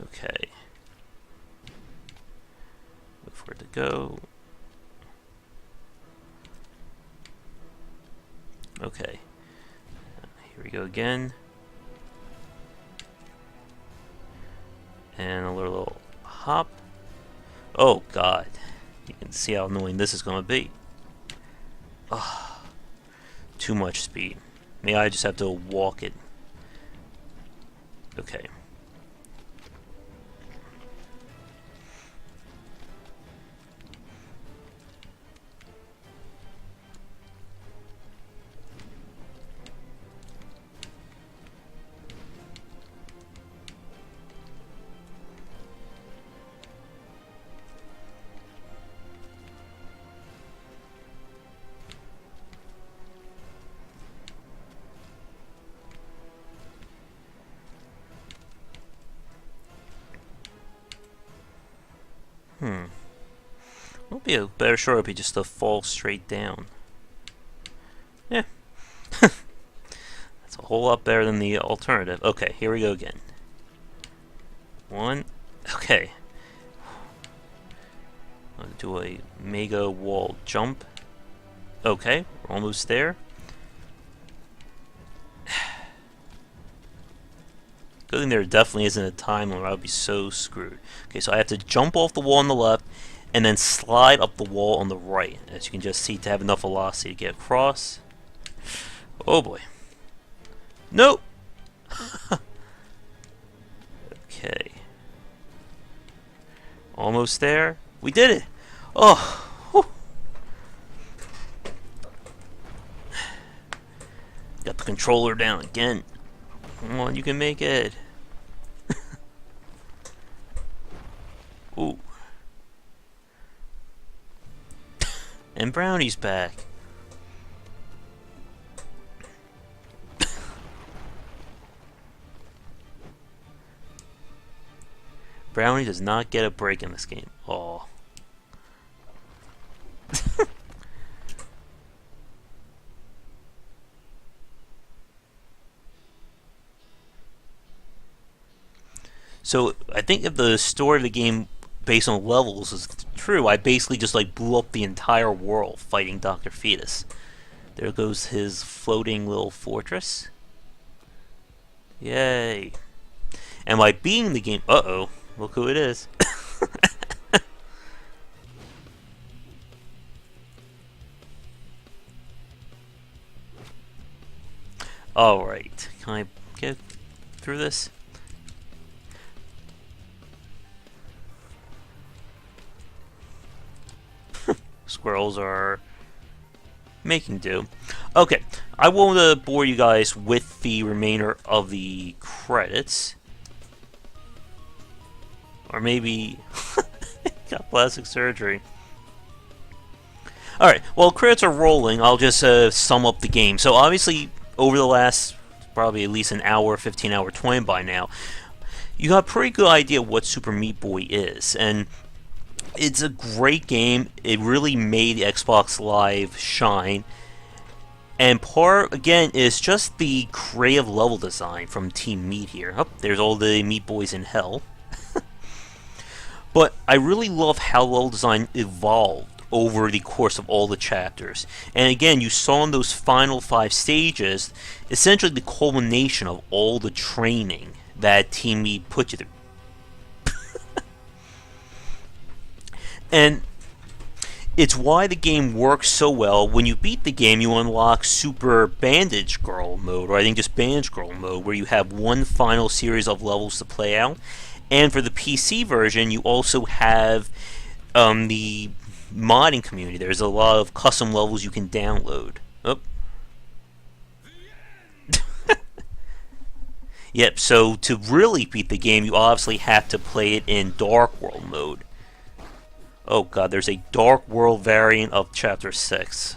Okay. Wait for it to go. Okay. Here we go again. And a little hop. Oh god. You can see how annoying this is going to be. Oh, too much speed. Maybe I just have to walk it. Okay. Would be a better short if he just to fall straight down. Yeah. That's a whole lot better than the alternative. Okay, here we go again. One. Okay. I'll do a mega wall jump. Okay, we're almost there. Good thing there definitely isn't a time where I would be so screwed. Okay, so I have to jump off the wall on the left and then slide up the wall on the right. As you can just see, to have enough velocity to get across. Oh boy. Nope! Okay. Almost there. We did it! Oh! Whew. Got the controller down again. Come on, you can make it. Ooh. And Brownie's back. Brownie does not get a break in this game. Oh. So I think if the story of the game based on levels is true, I basically just like blew up the entire world fighting Dr. Fetus. There goes his floating little fortress. Yay. And by beating the game, uh-oh, look who it is. Alright, can I get through this? Squirrels are making do. Okay, I won't bore you guys with the remainder of the credits. Or maybe got plastic surgery. Alright, while credits are rolling, I'll just sum up the game. So obviously, over the last probably at least an hour, 15-hour time by now, you got a pretty good idea what Super Meat Boy is. And it's a great game. It really made Xbox Live shine. And part, again, is just the creative level design from Team Meat here. Oh, there's all the Meat Boys in hell. But I really love how level design evolved over the course of all the chapters. And again, you saw in those final 5 stages, essentially the culmination of all the training that Team Meat put you through. And it's why the game works so well. When you beat the game, you unlock Super Bandage Girl mode, or I think just Bandage Girl mode, where you have one final series of levels to play out. And for the PC version, you also have the modding community. There's a lot of custom levels you can download. Oh. Yep, so to really beat the game, you obviously have to play it in Dark World mode. Oh god, there's a Dark World variant of Chapter 6.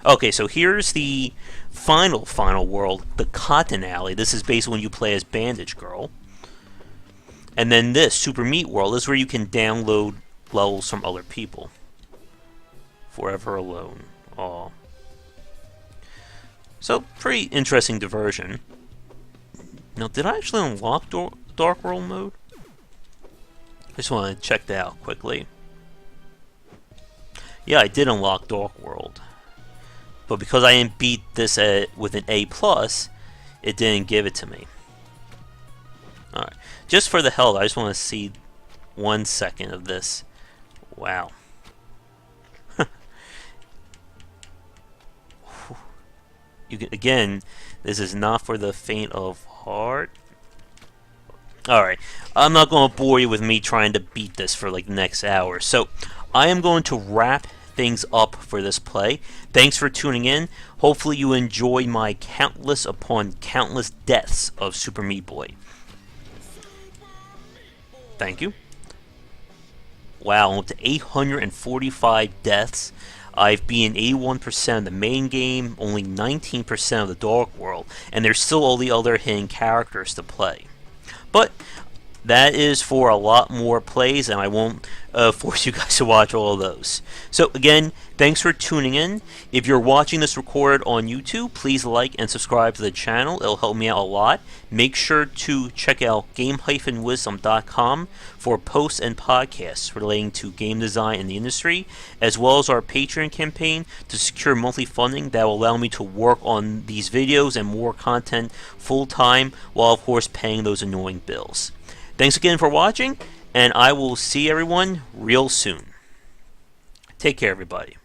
Okay, so here's the final world, the Cotton Alley. This is basically when you play as Bandage Girl. And then this, Super Meat World, is where you can download levels from other people. Forever Alone. Aw. So, pretty interesting diversion. Now, did I actually unlock Dark World mode? I just want to check that out quickly. Yeah, I did unlock Dark World. But because I didn't beat this with an A+, it didn't give it to me. Alright. Just for the hell of it, I just want to see 1 second of this. Wow. Again, this is not for the faint of heart. Alright, I'm not going to bore you with me trying to beat this for like the next hour. So, I am going to wrap things up for this play. Thanks for tuning in. Hopefully you enjoy my countless upon countless deaths of Super Meat Boy. Thank you. Wow, up to 845 deaths. I've been 81% of the main game, only 19% of the Dark World, and there's still all the other hidden characters to play. But that is for a lot more plays, and I won't force you guys to watch all of those. So again, thanks for tuning in. If you're watching this recorded on YouTube, please like and subscribe to the channel. It'll help me out a lot. Make sure to check out game-wisdom.com for posts and podcasts relating to game design in the industry, as well as our Patreon campaign to secure monthly funding that will allow me to work on these videos and more content full-time, while of course paying those annoying bills. Thanks again for watching, and I will see everyone real soon. Take care, everybody.